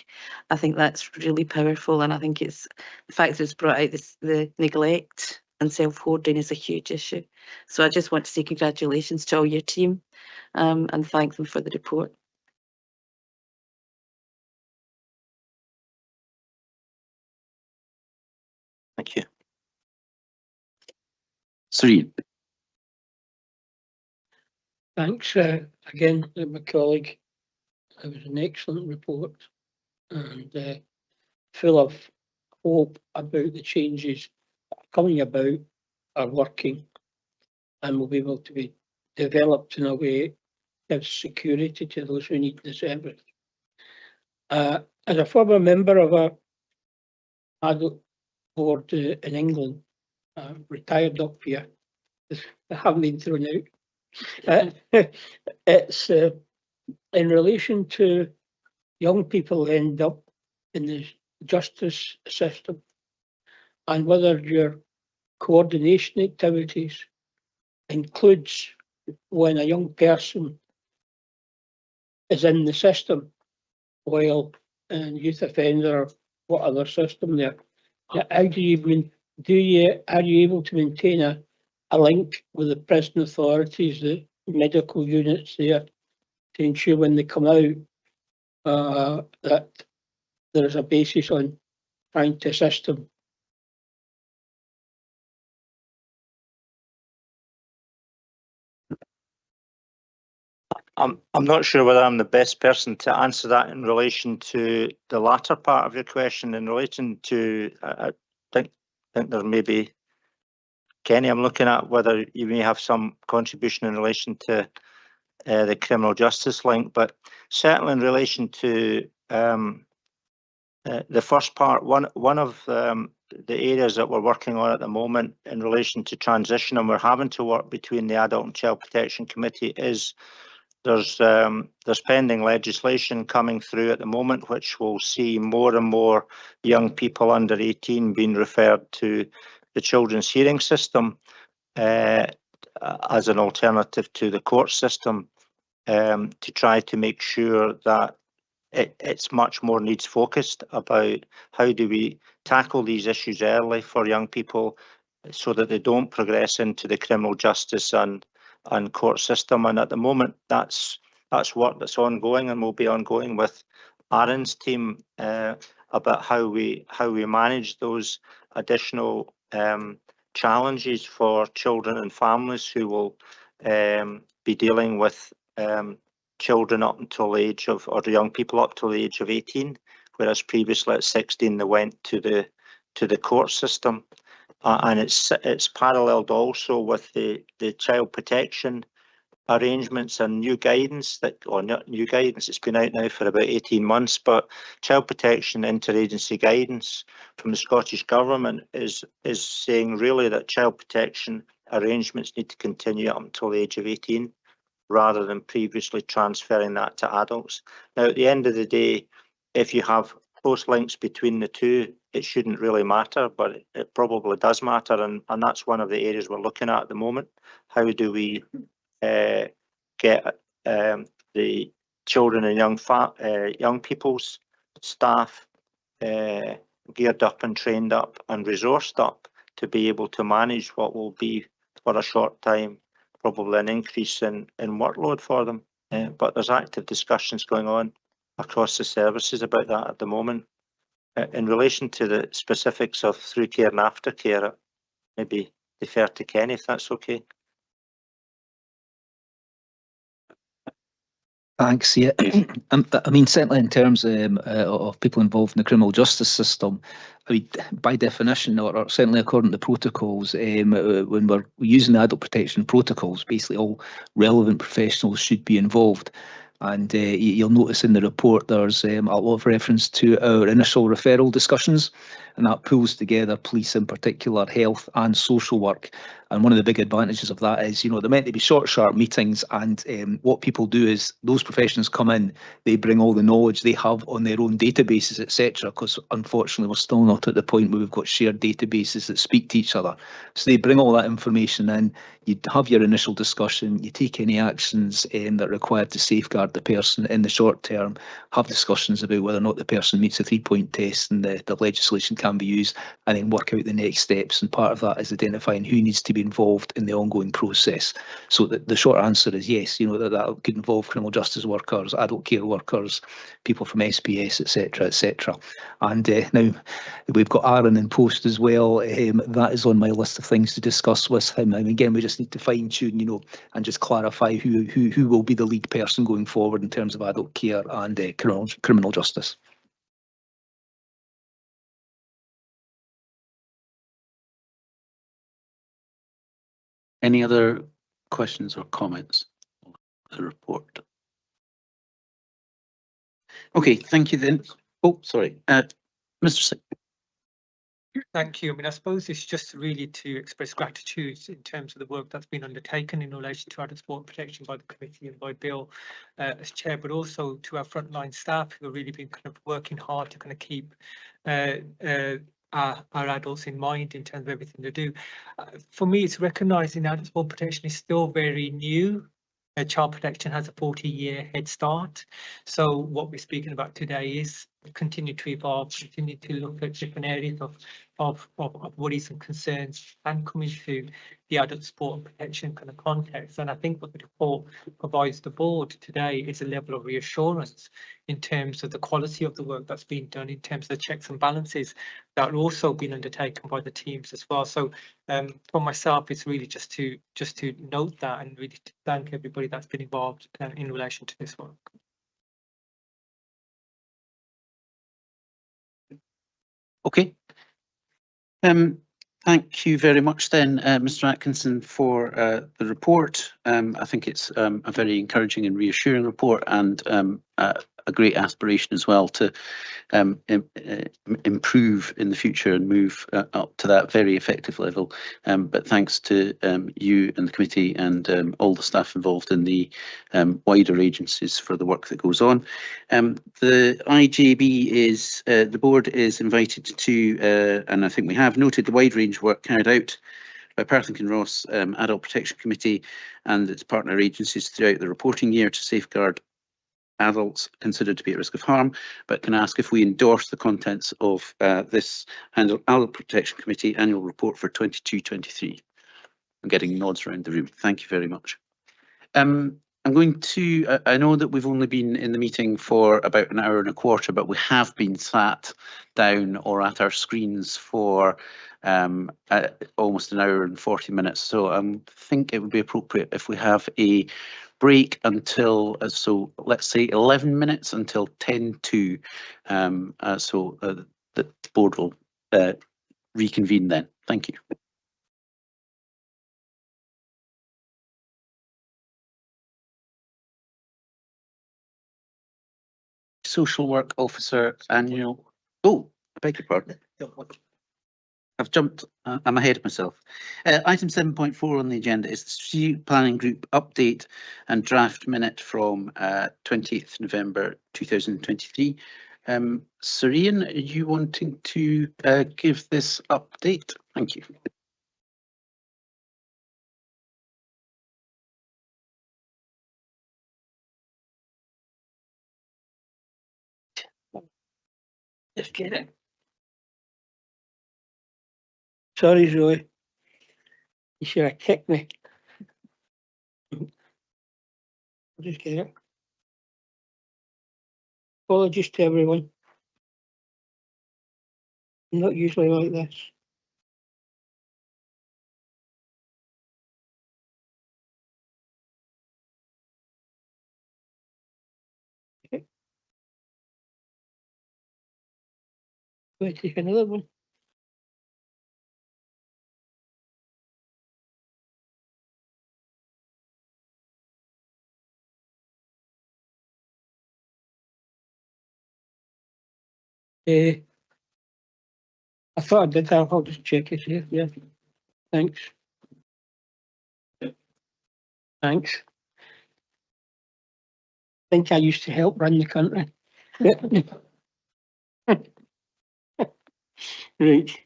I think that's really powerful, and I think it's the fact that it's brought out the neglect and self-hoarding is a huge issue. So I just want to say congratulations to all your team and thank them for the report. Thank you. Serene. Thanks again to my colleague. It was an excellent report and full of hope about the changes coming about, are working, and will be able to be developed in a way that gives security to those who need the service. As a former member of a adult board in England, retired up here, I haven't been thrown out. It's in relation to young people end up in the justice system and whether your coordination activities includes when a young person is in the system while in youth offender or what other system there. How do you are you able to maintain a link with the prison authorities, the medical units there, to ensure when they come out that there's a basis on trying to assist them? I'm not sure whether I'm the best person to answer that in relation to the latter part of your question. In relation to, I think there may be, Kenny, I'm looking at whether you may have some contribution in relation to the criminal justice link, but certainly in relation to the first part, one of the areas that we're working on at the moment in relation to transition, and we're having to work between the Adult and Child Protection Committee, is there's pending legislation coming through at the moment which will see more and more young people under 18 being referred to the children's hearing system as an alternative to the court system, to try to make sure that it's much more needs focused about how do we tackle these issues early for young people so that they don't progress into the criminal justice and court system. And at the moment, that's work that's ongoing and will be ongoing with Aaron's team about how we manage those additional challenges for children and families who will be dealing with children up until the age of, or young people up till the age of 18, whereas previously at 16 they went to the court system. And it's paralleled also with the child protection arrangements and new guidance not new guidance, it's been out now for about 18 months, but child protection interagency guidance from the Scottish Government is saying really that child protection arrangements need to continue up until the age of 18 rather than previously transferring that to adults. Now at the end of the day, if you have close links between the two, it shouldn't really matter, but it probably does matter, and that's one of the areas we're looking at the moment. How do we get the children and young people's staff geared up and trained up and resourced up to be able to manage what will be for a short time probably an increase in workload for them. But there's active discussions going on across the services about that at the moment. In relation to the specifics of through care and aftercare, maybe defer to Kenny if that's okay. Thanks. Yeah, I mean, certainly in terms of people involved in the criminal justice system, I mean, by definition, or certainly according to protocols, when we're using the adult protection protocols, basically all relevant professionals should be involved. And you'll notice in the report there's a lot of reference to our initial referral discussions, and that pulls together police in particular, health and social work. And one of the big advantages of that is, they're meant to be short, sharp meetings, and what people do is those professionals come in, they bring all the knowledge they have on their own databases, etc. Because unfortunately, we're still not at the point where we've got shared databases that speak to each other. So they bring all that information in, you have your initial discussion, you take any actions that are required to safeguard the person in the short term, have discussions about whether or not the person meets a 3-point test and the legislation can be used, and then work out the next steps. And part of that is identifying who needs to be involved in the ongoing process. So the short answer is yes, that could involve criminal justice workers, adult care workers, people from SPS, etc., etc. And now we've got Aaron in post as well. That is on my list of things to discuss with him. And again, we just need to fine tune, and just clarify who will be the lead person going forward in terms of adult care and criminal justice. Any other questions or comments on the report? Okay, thank you then. Oh, sorry, Mr. Singh. Thank you. I mean, I suppose it's just really to express gratitude in terms of the work that's been undertaken in relation to adult sport protection by the committee and by Bill as chair, but also to our frontline staff who have really been kind of working hard to kind of keep our adults in mind in terms of everything they do. For me, it's recognising adult sport protection is still very new. Child protection has a 40-year head start. So what we're speaking about today is continue to evolve, continue to look at different areas of worries and concerns and come into the adult sport protection kind of context. And I think what the report provides the board today is a level of reassurance in terms of the quality of the work that's been done, in terms of the checks and balances that are also being undertaken by the teams as well. So for myself, it's really just to note that and really to thank everybody that's been involved in relation to this work. Okay. Thank you very much then, Mr. Atkinson, for the report. I think it's a very encouraging and reassuring report, and a great aspiration as well to improve in the future and move up to that very effective level. But thanks to you and the committee and all the staff involved in the wider agencies for the work that goes on. The IJB is, the board is invited to, and I think we have noted the wide range of work carried out by Perth and Kinross Adult Protection Committee and its partner agencies throughout the reporting year to safeguard adults considered to be at risk of harm, but can ask if we endorse the contents of this Adult Protection Committee annual report for 22-23. I'm getting nods around the room. Thank you very much. I'm going to, I know that we've only been in the meeting for about an hour and a quarter, but we have been sat down or at our screens for almost an hour and 40 minutes. So I think it would be appropriate if we have a break until, so let's say 11 minutes until 10:02. So the board will reconvene then. Thank you. Social work officer annual. Oh, I beg your pardon. I've jumped, I'm ahead of myself. Item 7.4 on the agenda is the Strategic Planning Group update and draft minute from 20th November 2023. Sirian, are you wanting to give this update? Thank you. Just get it. Sorry, Zoe. You should have kicked me. I'll just get it. Apologies to everyone. I'm not usually like this. Okay. We'll take another one. I thought I did have, I'll just check it here, yeah. Thanks. Thanks. I think I used to help run the country. Right.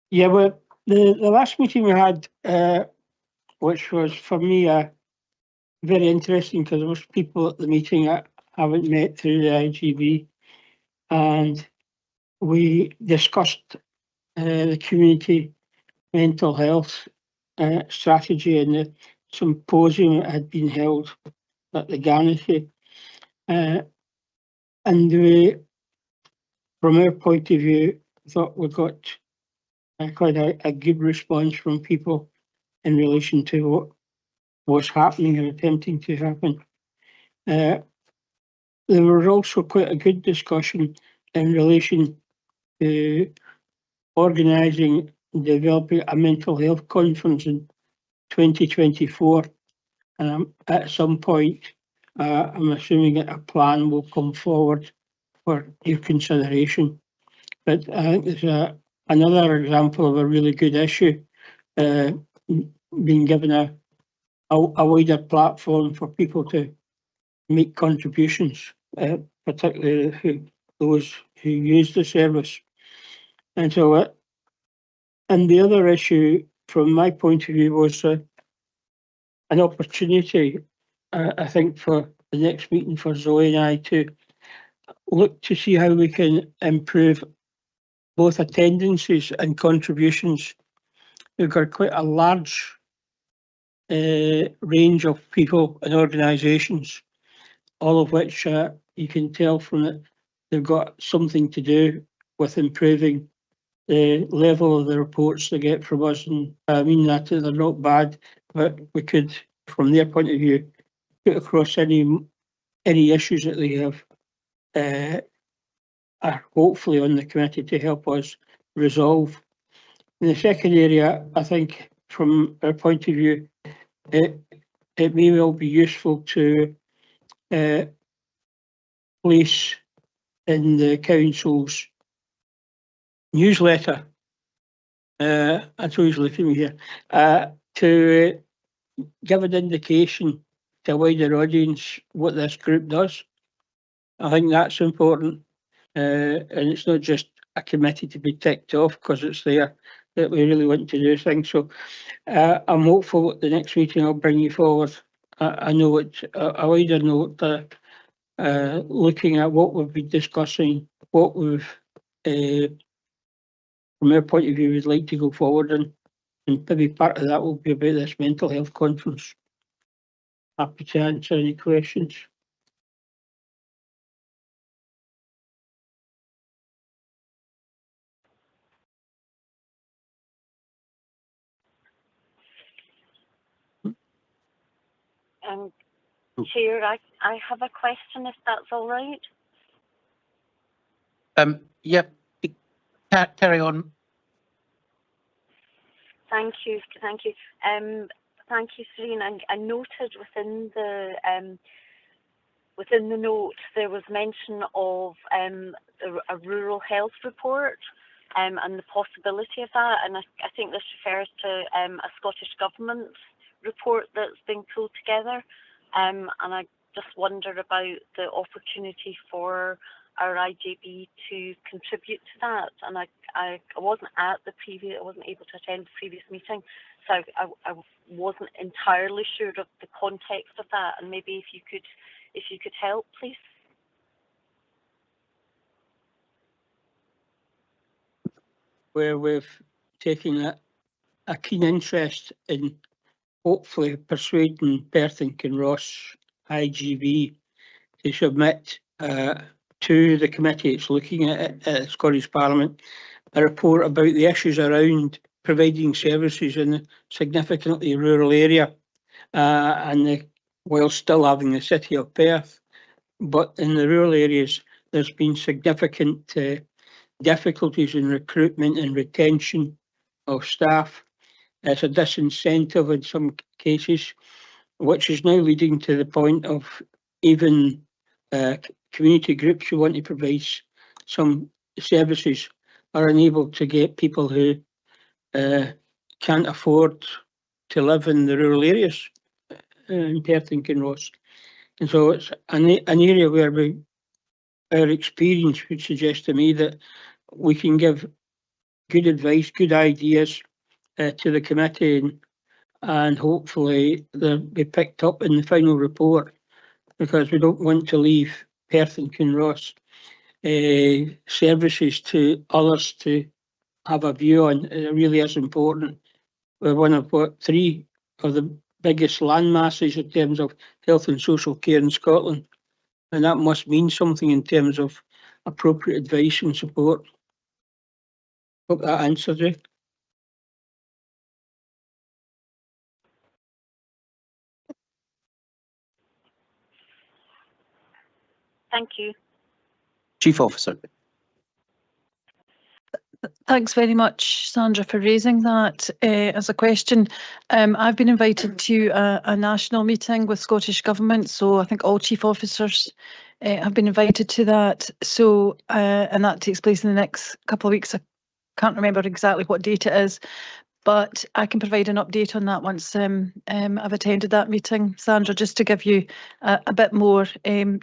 Yeah, well, the last meeting we had, which was for me very interesting because most people at the meeting I haven't met through the IGB, and we discussed the community mental health strategy and the symposium that had been held at the Garnetty. And we, from our point of view, thought we got quite a good response from people in relation to what was happening and attempting to happen. There was also quite a good discussion in relation to organising and developing a mental health conference in 2024. And at some point, I'm assuming that a plan will come forward for your consideration. But I think there's another example of a really good issue being given a wider platform for people to make contributions, particularly those who use the service. And so, and the other issue from my point of view was an opportunity, I think, for the next meeting for Zoe and I to look to see how we can improve both attendances and contributions. We've got quite a large range of people and organisations, all of which you can tell from it, they've got something to do with improving the level of the reports they get from us. And I mean that they're not bad, but we could, from their point of view, put across any issues that they have are hopefully on the committee to help us resolve. In the second area, I think from our point of view, it may well be useful to place in the council's newsletter, that's always looking here, to give an indication to a wider audience what this group does. I think that's important, and it's not just a committee to be ticked off because it's there, that we really want to do things. So I'm hopeful at the next meeting I'll bring you forward. I know it's a wider note, looking at what we've been discussing, what we've, from our point of view, we'd like to go forward in, and maybe part of that will be about this mental health conference. Happy to answer any questions. Chair, I have a question, if that's all right. Yeah, carry on. Thank you, thank you. Thank you, Serena. I noted within the note there was mention of a rural health report and the possibility of that, and I think this refers to a Scottish Government report that's been pulled together, and I just wonder about the opportunity for our IGB to contribute to that. And I wasn't at the I wasn't able to attend the previous meeting, so I wasn't entirely sure of the context of that, and maybe if you could help, please. Where we've taken a keen interest in hopefully persuading Perth and Kinross IGB to submit to the committee it's looking at Scottish Parliament a report about the issues around providing services in a significantly rural area, and while still having the city of Perth. But in the rural areas, there's been significant difficulties in recruitment and retention of staff. It's a disincentive in some cases, which is now leading to the point of even community groups who want to provide some services are unable to get people who can't afford to live in the rural areas in Perth and Kinross. And so it's an area where our experience would suggest to me that we can give good advice, good ideas to the committee, and hopefully they'll be picked up in the final report, because we don't want to leave Perth and Kinross services to others to have a view on. It really is important. We're one of 3 of the biggest land masses in terms of health and social care in Scotland, and that must mean something in terms of appropriate advice and support. Hope that answers it. Thank you. Chief Officer. Thanks very much, Sandra, for raising that as a question. I've been invited to a national meeting with Scottish Government, so I think all chief officers have been invited to that. So, and that takes place in the next couple of weeks. I can't remember exactly what date it is, but I can provide an update on that once I've attended that meeting, Sandra, just to give you a bit more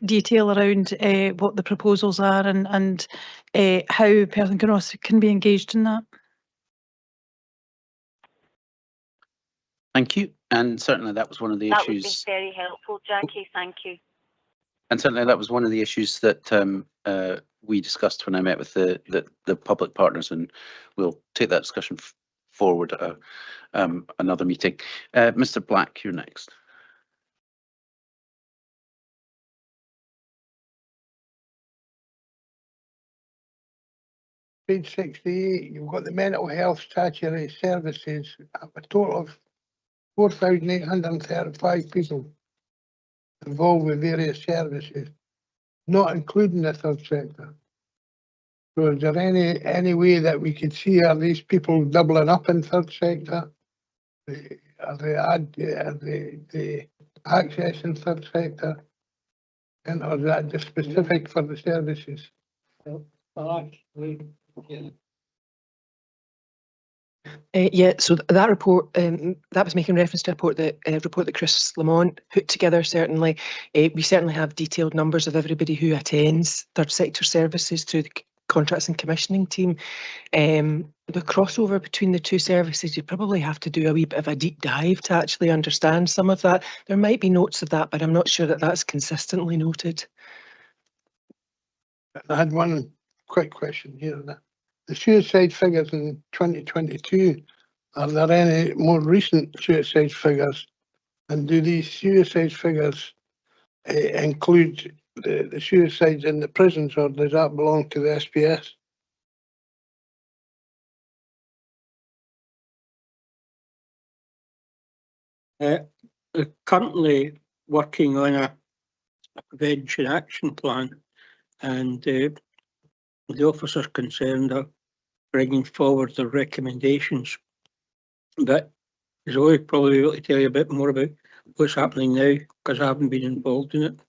detail around what the proposals are and how Perth and Kinross can be engaged in that. Thank you. And certainly that was one of the That would be issues. very helpful, Jackie. Thank you. And certainly that was one of the issues that we discussed when I met with the public partners, and we'll take that discussion forward at another meeting. Mr. Black, you're next. Page 68, you've got the mental health statutory services, a total of 4,835 people involved with various services, not including the third sector. So is there any way that we could see, are these people doubling up in third sector? Are they accessing third sector? And or is that just specific for the services? Yeah, so that report, that was making reference to a report that Chris Lamont put together, certainly. We certainly have detailed numbers of everybody who attends third sector services through the contracts and commissioning team. The crossover between the two services, you probably have to do a wee bit of a deep dive to actually understand some of that. There might be notes of that, but I'm not sure that that's consistently noted. I had one quick question here. The suicide figures in 2022, are there any more recent suicide figures? And do these suicide figures include the suicides in the prisons, or does that belong to the SPS? We're currently working on a prevention action plan, and the officers concerned are bringing forward their recommendations. But Zoe probably will tell you a bit more about what's happening now, because I haven't been involved in it.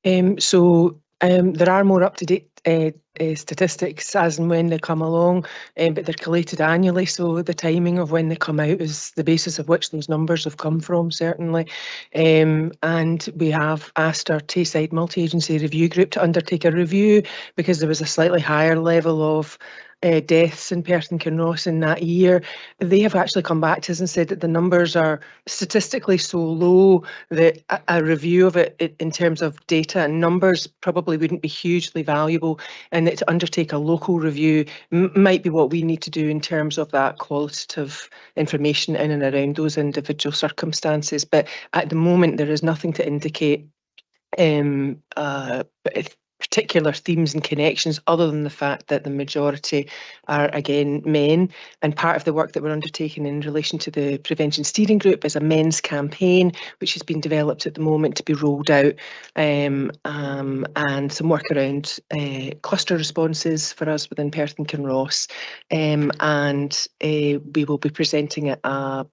There are more up-to-date statistics as and when they come along, but they're collated annually, so the timing of when they come out is the basis of which those numbers have come from, certainly. And we have asked our Tayside multi-agency review group to undertake a review, because there was a slightly higher level of deaths in Perth and Kinross in that year. They have actually come back to us and said that the numbers are statistically so low that a review of it in terms of data and numbers probably wouldn't be hugely valuable, and that to undertake a local review might be what we need to do in terms of that qualitative information in and around those individual circumstances. But at the moment there is nothing to indicate particular themes and connections, other than the fact that the majority are again men. And part of the work that we're undertaking in relation to the Prevention Steering Group is a men's campaign, which has been developed at the moment to be rolled out, and some work around cluster responses for us within Perth and Kinross. And we will be presenting at a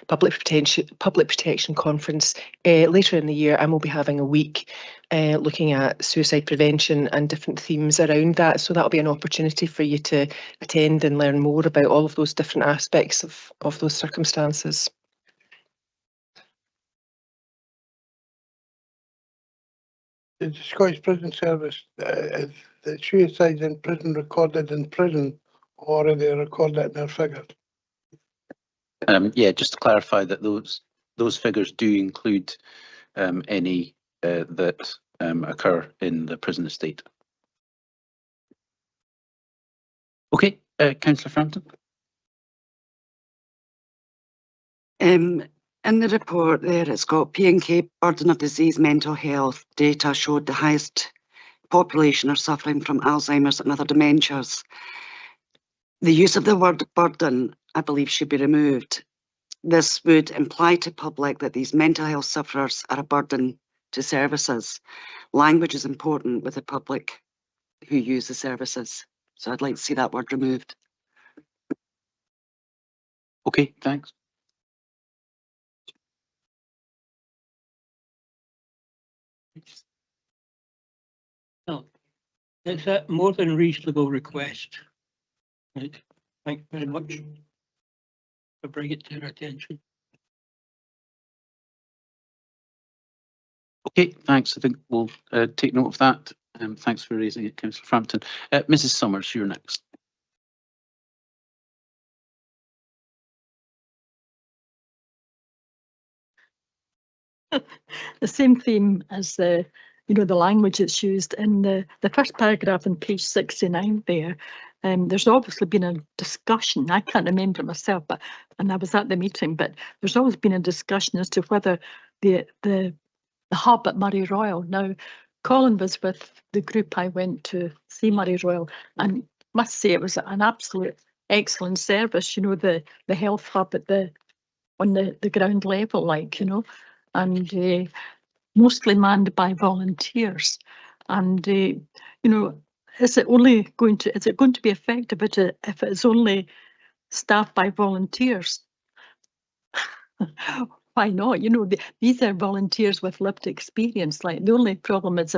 public protection conference later in the year, and we'll be having a week looking at suicide prevention and different themes around that. So that'll be an opportunity for you to attend and learn more about all of those different aspects of those circumstances. The Scottish Prison Service, is the suicides in prison recorded in prison, or are they recorded in their figures? Yeah, just to clarify that those figures do include any that occur in the prison estate. Okay, Councillor Frampton. In the report there, it's got P&K burden of disease, mental health data showed the highest population are suffering from Alzheimer's and other dementias. The use of the word burden, I believe, should be removed. This would imply to public that these mental health sufferers are a burden to services. Language is important with the public who use the services. So I'd like to see that word removed. Okay, thanks. No, it's a more than reasonable request. Right. Thank you very much for bringing it to our attention. Okay, thanks. I think we'll take note of that. Thanks for raising it, Councillor Frampton. Mrs. Summers, you're next. The same theme as the language that's used in the first paragraph on page 69 there. There's obviously been a discussion, I can't remember myself, and I was at the meeting, but there's always been a discussion as to whether the hub at Murray Royal. Now, Colin was with the group I went to see Murray Royal, and must say it was an absolute excellent service, the health hub at on the ground level, and mostly manned by volunteers. And is it going to be effective if it's only staffed by volunteers? Why not? These are volunteers with lived experience. Like, the only problem is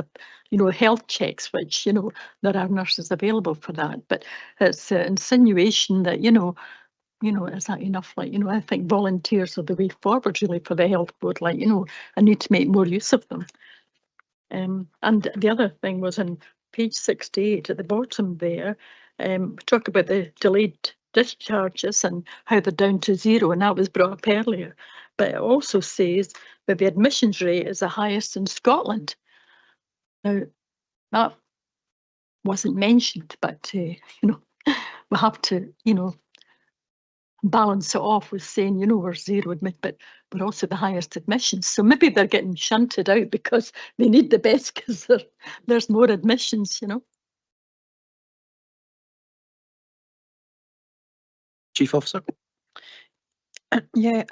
health checks, which there are nurses available for that. But it's an insinuation that is that enough? I think volunteers are the way forward really for the health board. I need to make more use of them. And the other thing was on page 68 at the bottom there. We talk about the delayed discharges and how they're down to 0, and that was brought up earlier. But it also says that the admissions rate is the highest in Scotland. Now, that wasn't mentioned, but we have to balance it off with saying we're 0 admit, but we're also the highest admissions. So maybe they're getting shunted out because they need the best because there's more admissions. Chief Officer. Yeah,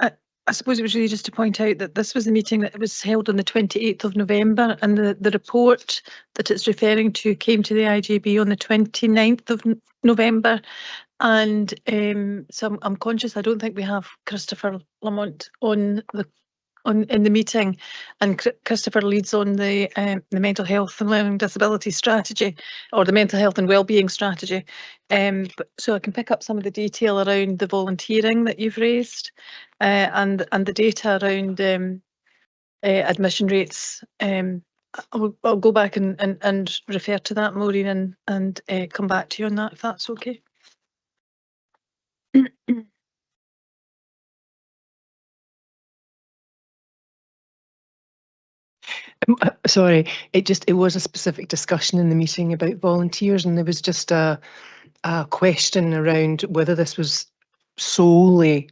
I suppose it was really just to point out that this was a meeting that was held on the 28th of November, and the report that it's referring to came to the IGB on the 29th of November. And so I'm conscious I don't think we have Christopher Lamont in the meeting, and Christopher leads on the mental health and learning disability strategy, or the mental health and wellbeing strategy. So I can pick up some of the detail around the volunteering that you've raised, and the data around admission rates. I'll go back and refer to that, Maureen, and come back to you on that, if that's okay. Sorry, it was a specific discussion in the meeting about volunteers, and there was just a question around whether this was solely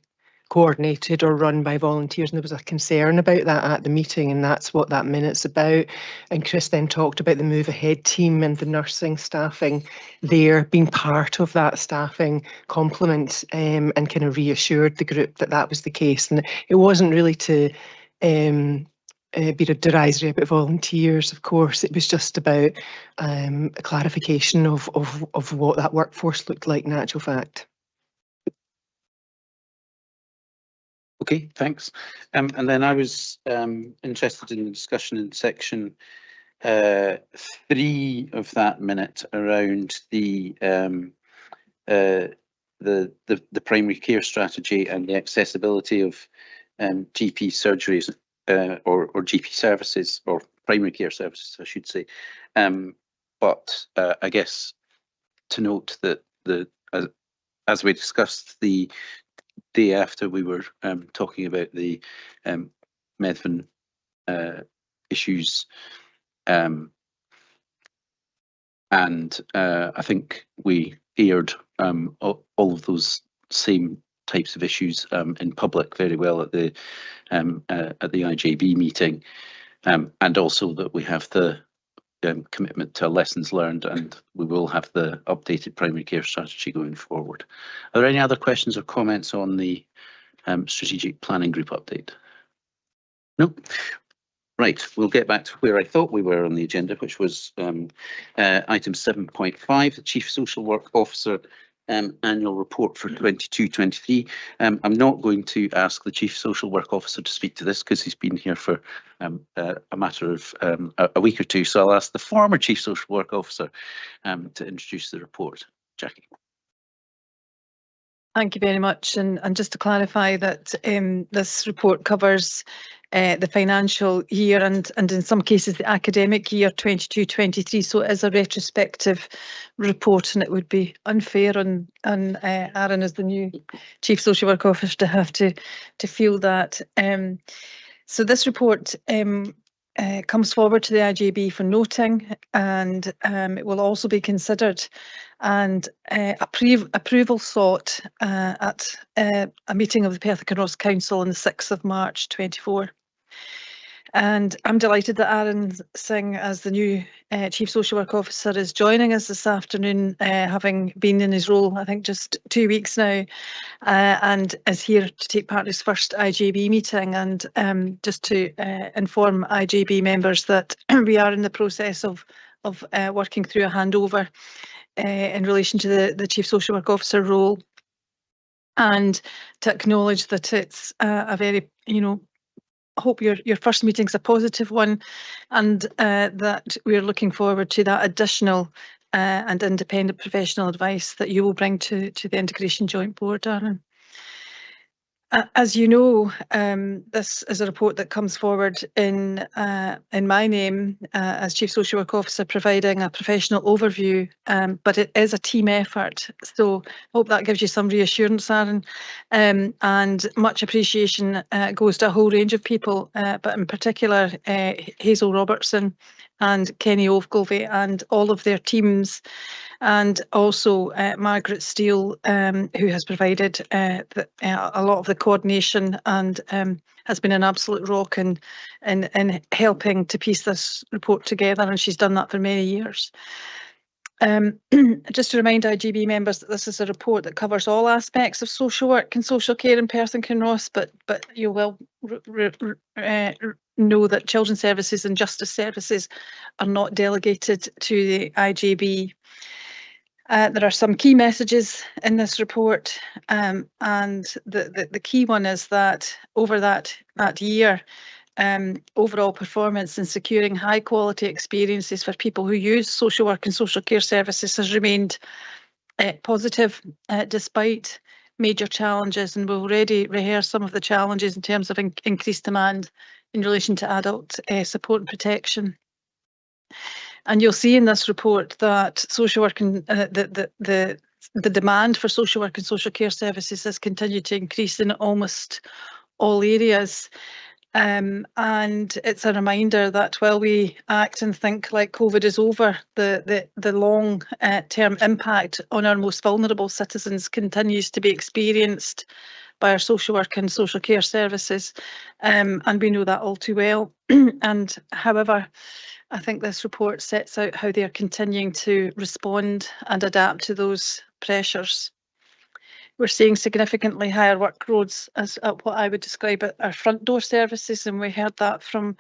coordinated or run by volunteers, and there was a concern about that at the meeting, and that's what that minute's about. And Chris then talked about the Move Ahead team and the nursing staffing there being part of that staffing complement, and kind of reassured the group that that was the case. And it wasn't really to be derisory about volunteers, of course. It was just about a clarification of what that workforce looked like in actual fact. Okay, thanks. And then I was interested in the discussion in section 3 of that minute around the primary care strategy and the accessibility of GP surgeries or GP services, or primary care services, I should say. But I guess to note that as we discussed the day after, we were talking about the Medfin issues, and I think we aired all of those same types of issues in public very well at the IJB meeting, and also that we have the commitment to lessons learned, and we will have the updated primary care strategy going forward. Are there any other questions or comments on the strategic planning group update? No? Right, we'll get back to where I thought we were on the agenda, which was item 7.5, the Chief Social Work Officer annual report for 22-23. I'm not going to ask the Chief Social Work Officer to speak to this because he's been here for a matter of a week or two, so I'll ask the former Chief Social Work Officer to introduce the report. Jackie. Thank you very much. And just to clarify that this report covers the financial year and in some cases the academic year 22-23. So it is a retrospective report, and it would be unfair on Aaron as the new Chief Social Work Officer to have to feel that. So this report comes forward to the IJB for noting, and it will also be considered and approval sought at a meeting of the Perth and Kinross Council on the 6th of March 24. And I'm delighted that Aaron Singh, as the new Chief Social Work Officer, is joining us this afternoon, having been in his role, I think, just 2 weeks now, and is here to take part in his first IJB meeting. And just to inform IJB members that we are in the process of working through a handover in relation to the Chief Social Work Officer role, and to acknowledge that it's a very, I hope your first meeting's a positive one, and that we're looking forward to that additional and independent professional advice that you will bring to the Integration Joint Board, Aaron. As you know, this is a report that comes forward in my name as Chief Social Work Officer, providing a professional overview, but it is a team effort. So I hope that gives you some reassurance, Aaron, and much appreciation goes to a whole range of people, but in particular Hazel Robertson and Kenny Ogilvie and all of their teams, and also Margaret Steele, who has provided a lot of the coordination and has been an absolute rock in helping to piece this report together, and she's done that for many years. Just to remind IJB members that this is a report that covers all aspects of social work and social care in Perth and Kinross, but you will know that children's services and justice services are not delegated to the IJB. There are some key messages in this report, and the key one is that over that year, overall performance in securing high quality experiences for people who use social work and social care services has remained positive despite major challenges, and we've already rehearsed some of the challenges in terms of increased demand in relation to adult support and protection. And you'll see in this report that social work and the demand for social work and social care services has continued to increase in almost all areas. And it's a reminder that while we act and think like COVID is over, the long-term impact on our most vulnerable citizens continues to be experienced by our social work and social care services, and we know that all too well. And however, I think this report sets out how they are continuing to respond and adapt to those pressures. We're seeing significantly higher workloads as at what I would describe as our front door services, and we heard that from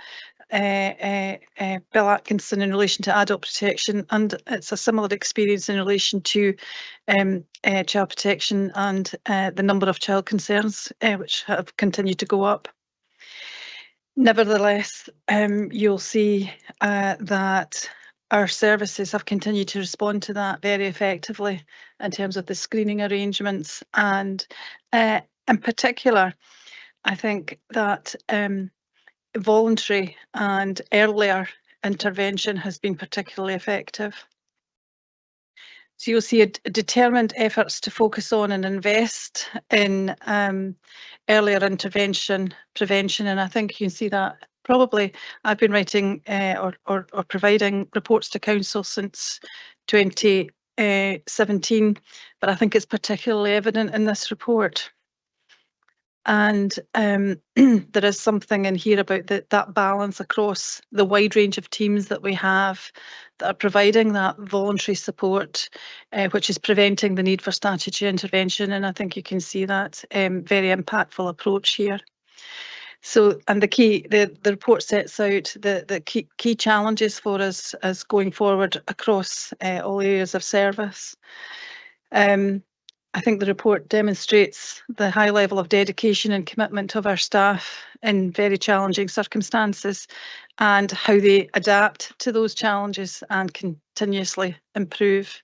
Bill Atkinson in relation to adult protection, and it's a similar experience in relation to child protection and the number of child concerns which have continued to go up. Nevertheless, you'll see that our services have continued to respond to that very effectively in terms of the screening arrangements, and in particular, I think that voluntary and earlier intervention has been particularly effective. So you'll see determined efforts to focus on and invest in earlier intervention, prevention, and I think you can see that probably I've been writing or providing reports to council since 2017, but I think it's particularly evident in this report. And there is something in here about that balance across the wide range of teams that we have that are providing that voluntary support, which is preventing the need for statutory intervention. And I think you can see that very impactful approach here. So, and the report sets out the key challenges for us as going forward across all areas of service. I think the report demonstrates the high level of dedication and commitment of our staff in very challenging circumstances and how they adapt to those challenges and continuously improve.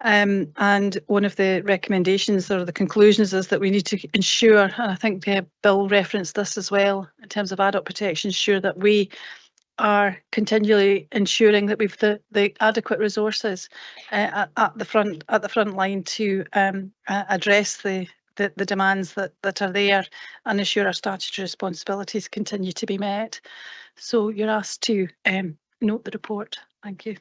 And one of the recommendations or the conclusions is that we need to ensure, and I think Bill referenced this as well in terms of adult protection, ensure that we are continually ensuring that we've the adequate resources at the front line to address the demands that are there and ensure our statutory responsibilities continue to be met. So you're asked to note the report. Thank you.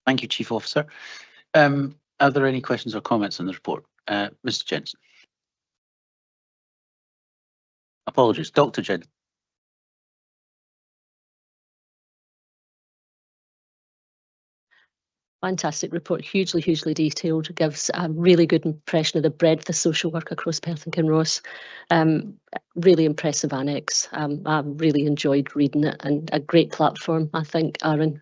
Thank you, Chief Officer. Are there any questions or comments on the report? Mr. Jensen. Apologies, Dr. Jensen. Fantastic report, hugely detailed, gives a really good impression of the breadth of social work across Perth and Kinross. Really impressive annex. I really enjoyed reading it, and a great platform, I think, Aaron,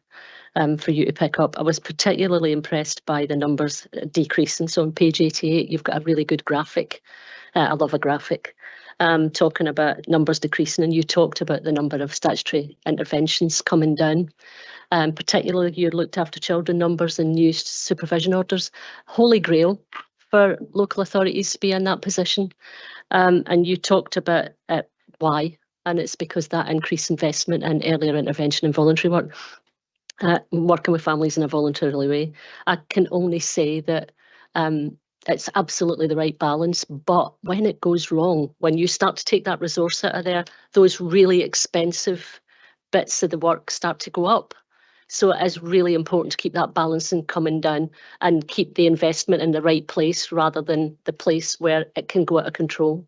for you to pick up. I was particularly impressed by the numbers decreasing. So on page 88, you've got a really good graphic. I love a graphic. Talking about numbers decreasing, and you talked about the number of statutory interventions coming down. Particularly you looked after children numbers and new supervision orders. Holy grail for local authorities to be in that position. And you talked about why, and it's because that increased investment in earlier intervention and voluntary work, working with families in a voluntary way. I can only say that it's absolutely the right balance, but when it goes wrong, when you start to take that resource out of there, those really expensive bits of the work start to go up. So it is really important to keep that balance and coming down and keep the investment in the right place rather than the place where it can go out of control.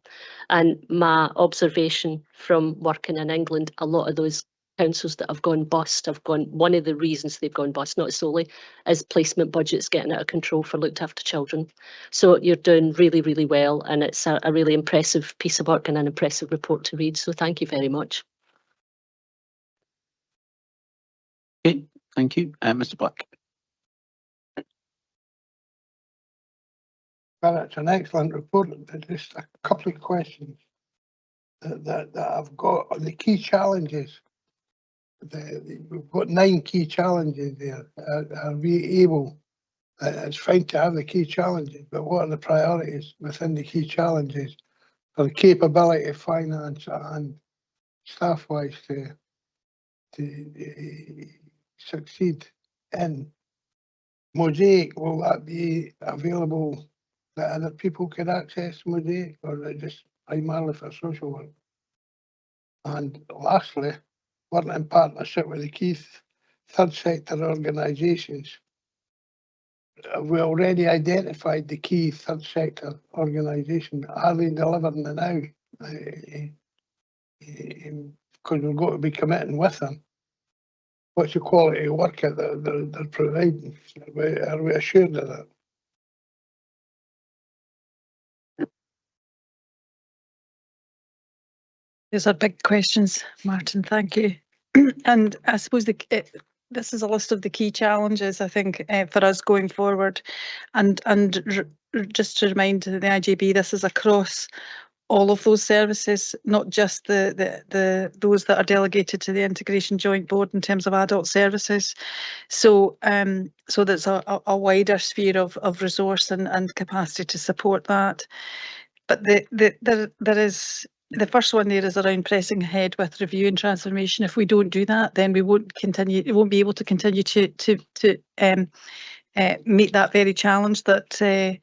And my observation from working in England, a lot of those councils that have gone bust have gone, one of the reasons they've gone bust, not solely, is placement budgets getting out of control for looked after children. So you're doing really well, and it's a really impressive piece of work and an impressive report to read. So thank you very much. Okay, thank you. Mr. Black. Well, it's an excellent report. Just a couple of questions that I've got on the key challenges. We've got 9 key challenges there. Are we able, it's fine to have the key challenges, but what are the priorities within the key challenges for the capability, finance and staff-wise to succeed in? Mosaic, will that be available that other people could access Mosaic, or is it just primarily for social work? And lastly, working in partnership with the key third sector organisations, have we already identified the key third sector organisation? Are they delivering it now? Because we've got to be committing with them. What's the quality of work that they're providing? Are we assured of that? These are big questions, Martin. Thank you. And I suppose this is a list of the key challenges, I think, for us going forward. And just to remind the IGB, this is across all of those services, not just those that are delegated to the Integration Joint Board in terms of adult services. So so there's a wider sphere of resource and capacity to support that. But there is the first one there is around pressing ahead with review and transformation. If we don't do that, then we won't continue. We won't be able to continue to meet that very challenge that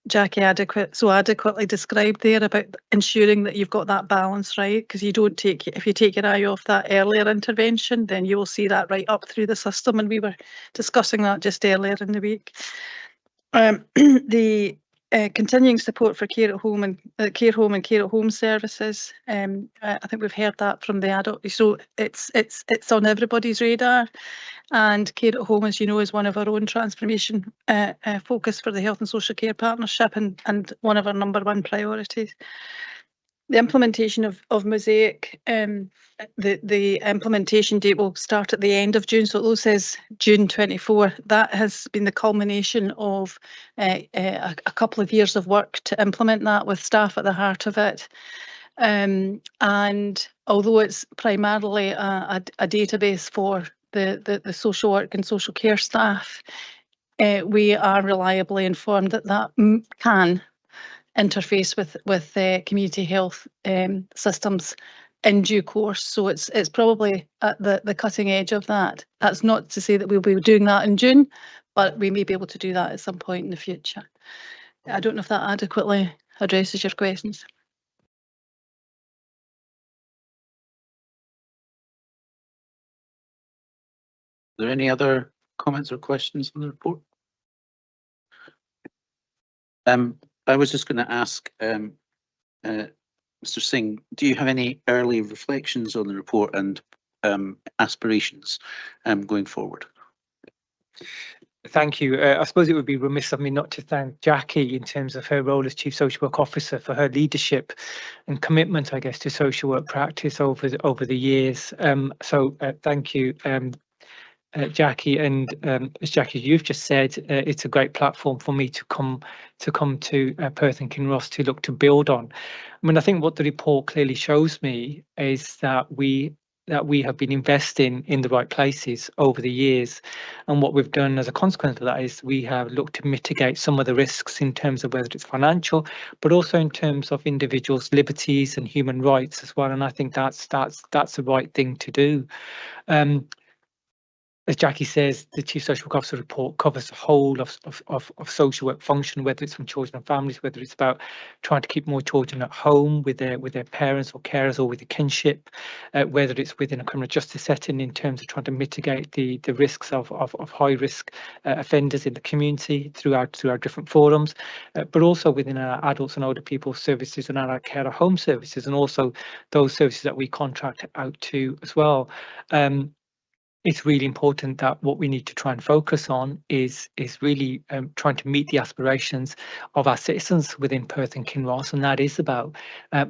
Jackie adequately described there about ensuring that you've got that balance right. Because you don't if you take your eye off that earlier intervention, then you will see that right up through the system. And we were discussing that just earlier in the week. The continuing support for care at home and care home and care at home services. I think we've heard that from the adult. So it's on everybody's radar. And care at home, as you know, is one of our own transformation focus for the Health and Social Care Partnership and one of our #1 priorities. The implementation of Mosaic, the implementation date will start at the end of June, so it says June 24. That has been the culmination of a couple of years of work to implement that with staff at the heart of it. And although it's primarily a database for the social work and social care staff, we are reliably informed that can interface with community health systems in due course. So it's probably at the cutting edge of that. That's not to say that we'll be doing that in June, but we may be able to do that at some point in the future. I don't know if that adequately addresses your questions. Are there any other comments or questions on the report? I was just going to ask Mr. Singh, do you have any early reflections on the report and aspirations going forward? Thank you. I suppose it would be remiss of me not to thank Jackie in terms of her role as Chief Social Work Officer for her leadership and commitment, I guess, to social work practice over the years. So thank you, Jackie. And as Jackie, you've just said, it's a great platform for me to come to Perth and Kinross to look to build on. I mean, I think what the report clearly shows me is that we have been investing in the right places over the years. And what we've done as a consequence of that is we have looked to mitigate some of the risks in terms of whether it's financial, but also in terms of individuals' liberties and human rights as well. And I think that's the right thing to do. As Jackie says, the Chief Social Work Officer report covers the whole of social work function, whether it's from children and families, whether it's about trying to keep more children at home with their parents or carers or with the kinship, whether it's within a criminal justice setting in terms of trying to mitigate the risks of high risk offenders in the community through our different forums, but also within our adults and older people services and our care home services, and also those services that we contract out to as well. It's really important that what we need to try and focus on is really trying to meet the aspirations of our citizens within Perth and Kinross, and that is about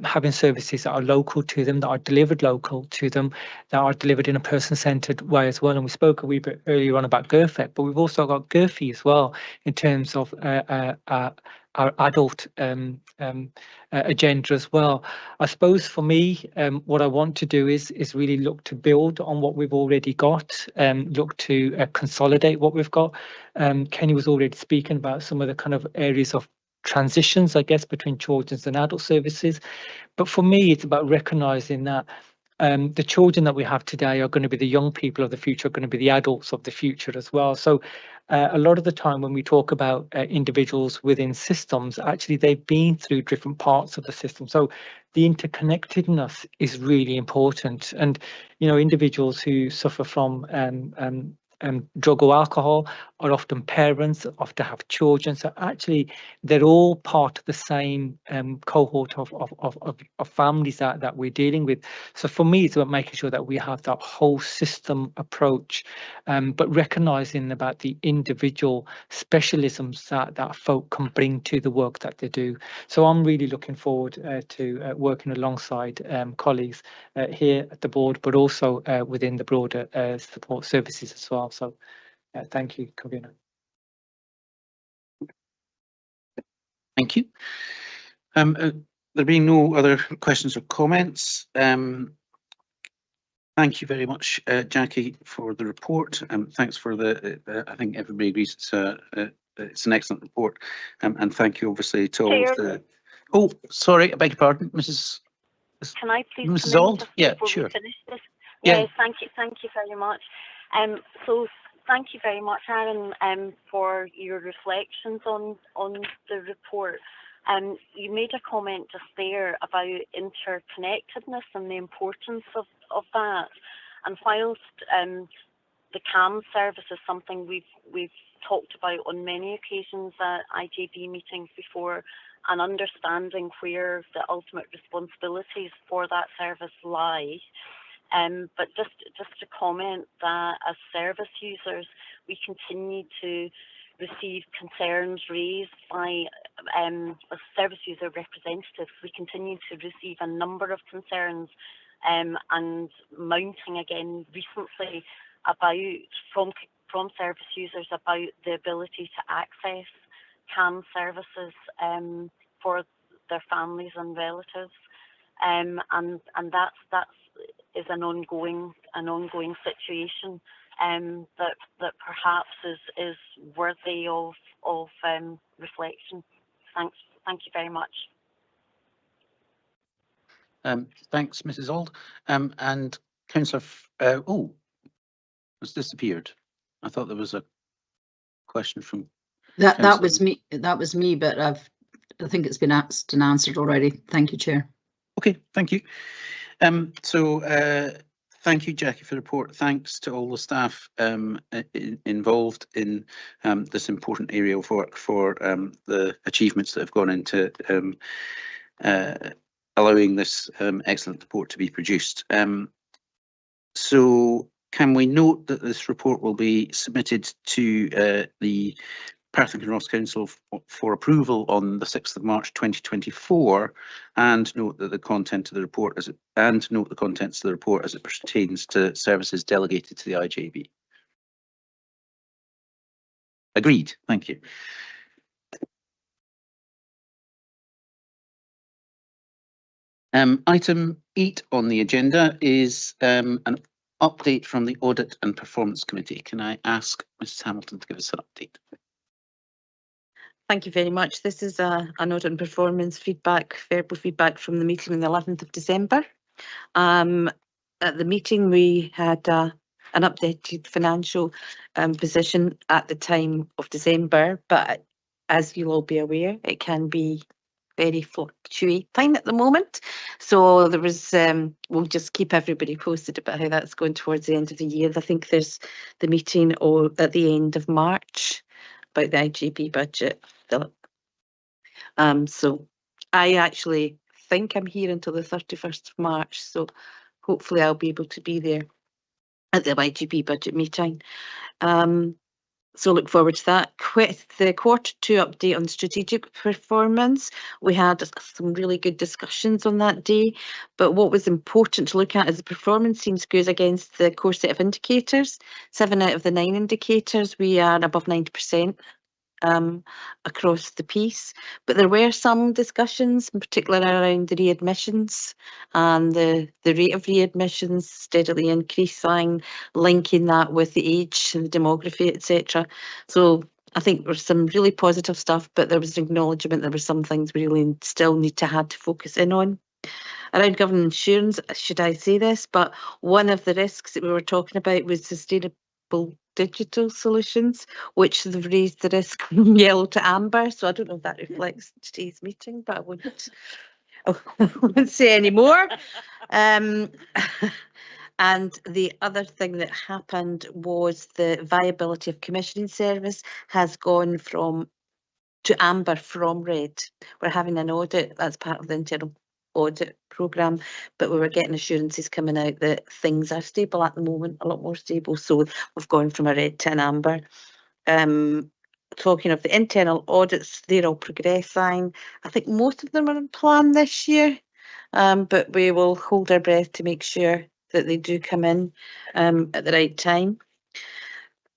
having services that are local to them, that are delivered local to them, that are delivered in a person-centred way as well. And we spoke a wee bit earlier on about GERFEC, but we've also got GERFI as well in terms of our adult agenda as well. I suppose for me, what I want to do is really look to build on what we've already got, look to consolidate what we've got. Kenny was already speaking about some of the kind of areas of transitions, I guess, between children's and adult services. But for me, it's about recognising that the children that we have today are going to be the young people of the future, are going to be the adults of the future as well. So a lot of the time when we talk about individuals within systems, actually they've been through different parts of the system. So the interconnectedness is really important. And, you know, individuals who suffer from drug or alcohol are often parents, often have children. So actually, they're all part of the same cohort of families that we're dealing with. So for me, it's about making sure that we have that whole system approach, but recognizing about the individual specialisms that folk can bring to the work that they do. So I'm really looking forward to working alongside colleagues here at the board, but also within the broader support services as well. So thank you, Convener. Thank you. There being no other questions or comments, thank you very much, Jackie, for the report. Thanks for the, I think everybody agrees it's an excellent report. And thank you obviously to all of the, oh, sorry, I beg your pardon, Mrs. Can I please Mrs. come in Auld? just Yeah, before sure. we finish this? Yeah. Yes, thank you very much. So thank you very much, Aaron, for your reflections on the report. You made a comment just there about interconnectedness and the importance of that. And whilst the CAM service is something we've talked about on many occasions at IJB meetings before, and understanding where the ultimate responsibilities for that service lie. But just to comment that as service users, we continue to receive concerns raised by as service user representatives. We continue to receive a number of concerns and mounting again recently about from service users about the ability to access CAM services for their families and relatives, and that's is an ongoing situation that perhaps is worthy of reflection. Thank you very much. Thanks, Mrs. Auld. And Councillor, oh, it's disappeared. I thought there was a question from that was me. That was me, but I think it's been asked and answered already. Thank you, Chair. Okay, thank you. Thank you, Jackie, for the report. Thanks to all the staff involved in this important area of work for the achievements that have gone into allowing this excellent report to be produced. So can we note that this report will be submitted to the Perth and Kinross Council for approval on the 6th of March 2024, and note that the content of the report as it pertains to services delegated to the IJB. Agreed. Thank you. Item 8 on the agenda is an update from the Audit and Performance Committee. Can I ask Mrs. Hamilton to give us an update? Thank you very much. This is an audit and performance feedback, verbal feedback from the meeting on the 11th of December. At the meeting, we had an updated financial position at the time of December, but as you'll all be aware, it can be very fluctuating at the moment. So there was, we'll just keep everybody posted about how that's going towards the end of the year. I think there's the meeting at the end of March about the IJB budget. So I actually think I'm here until the 31st of March, so hopefully I'll be able to be there at the IGB budget meeting. So look forward to that. The quarter 2 update on strategic performance, we had some really good discussions on that day, but what was important to look at is the performance seems good against the core set of indicators. 7 out of the 9 indicators, we are above 90%. Across the piece, but there were some discussions in particular around the readmissions and the rate of readmissions steadily increasing, linking that with the age and the demography, etc. So I think there was some really positive stuff, but there was an acknowledgement there were some things we really still need to have to focus in on. Around government insurance, should I say this, but one of the risks that we were talking about was sustainable digital solutions, which have raised the risk from yellow to amber. So I don't know if that reflects today's meeting, but I won't say any more. And the other thing that happened was the viability of commissioning service has gone to amber from red. We're having an audit, that's part of the internal audit programme, but we were getting assurances coming out that things are stable at the moment, a lot more stable. So we've gone from a red to an amber. Talking of the internal audits, they're all progressing. I think most of them are in plan this year, but we will hold our breath to make sure that they do come in at the right time.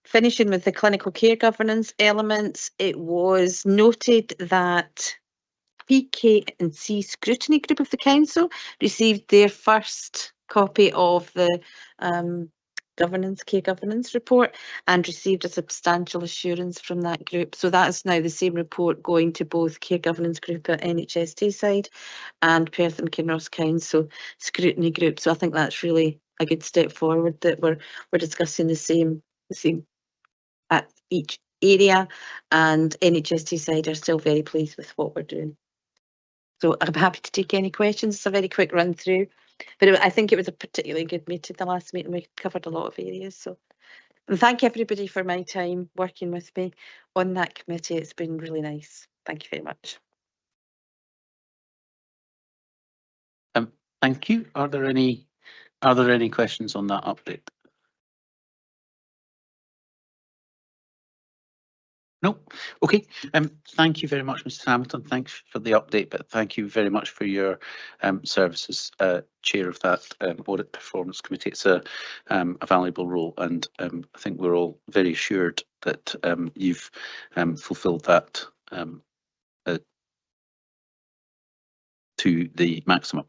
Finishing with the clinical care governance elements, it was noted that PK and C scrutiny group of the council received their first copy of the care governance report and received a substantial assurance from that group. So that is now the same report going to both care governance group at NHST side and Perth and Kinross Council scrutiny group. So I think that's really a good step forward, that we're discussing the same at each area, and NHST side are still very pleased with what we're doing. So I'm happy to take any questions. It's a very quick run through, but I think it was a particularly good meeting. The last meeting, we covered a lot of areas. So and thank everybody for my time working with me on that committee. It's been really nice. Thank you very much. Thank you. Are there any questions on that update? No. Okay. Thank you very much, Mr. Hamilton. Thanks for the update, but thank you very much for your service as chair of that audit performance committee. It's a valuable role, and I think we're all very assured that you've fulfilled that to the maximum.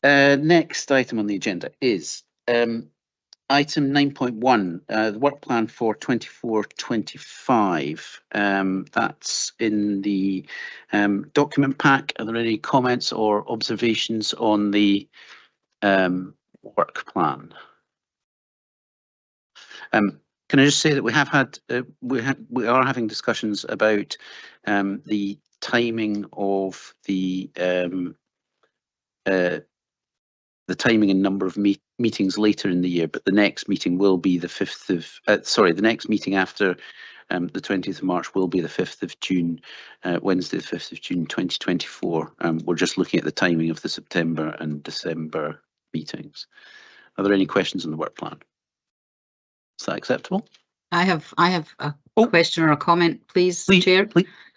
Next item on the agenda is item 9.1, the work plan for 24-25. That's in the document pack. Are there any comments or observations on the work plan? Can I just say that we have had we are having discussions about the timing of the timing and number of meetings later in the year, but the next meeting will be the 5th of, the next meeting after the 20th of March will be the 5th of June, Wednesday the 5th of June 2024. We're just looking at the timing of the September and December meetings. Are there any questions on the work plan? Is that acceptable? I have a question or a comment, please, Chair.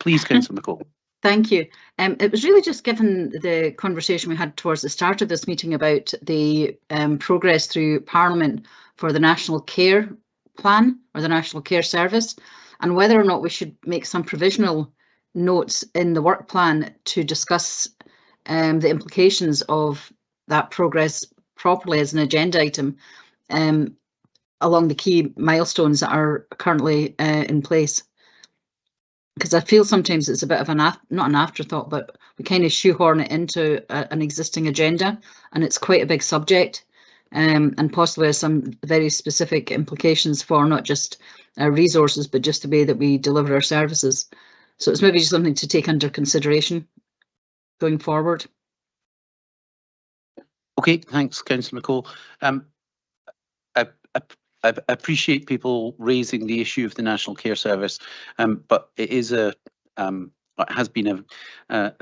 Please, Councillor McCall. Thank you. It was really just given the conversation we had towards the start of this meeting about the progress through Parliament for the National Care Plan or the National Care Service, and whether or not we should make some provisional notes in the work plan to discuss the implications of that progress properly as an agenda item along the key milestones that are currently in place. Because I feel sometimes it's a bit of not an afterthought, but we kind of shoehorn it into an existing agenda, and it's quite a big subject, and possibly has some very specific implications for not just our resources, but just the way that we deliver our services. So it's maybe just something to take under consideration going forward. Okay, thanks, Councillor McCall. I appreciate people raising the issue of the National Care Service, but it is it has been a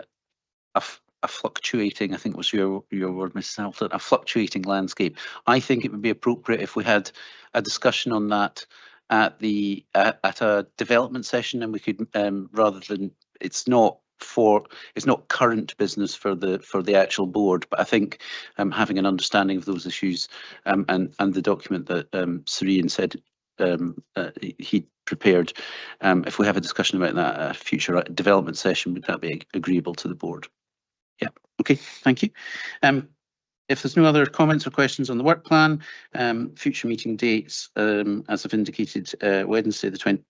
fluctuating, I think was your word, Mrs. Hamilton, a fluctuating landscape. I think it would be appropriate if we had a discussion on that at a development session, and we could rather than it's not current business for the actual board, but I think having an understanding of those issues and the document that Sir Ian said he prepared, if we have a discussion about that at a future development session, would that be agreeable to the board? Yeah, okay, thank you. If there's no other comments or questions on the work plan, future meeting dates, as I've indicated, Wednesday the 20th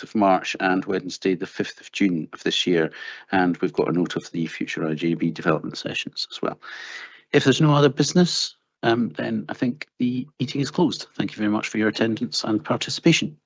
of March and Wednesday the 5th of June of this year, and we've got a note of the future IJB development sessions as well. If there's no other business, then I think the meeting is closed. Thank you very much for your attendance and participation.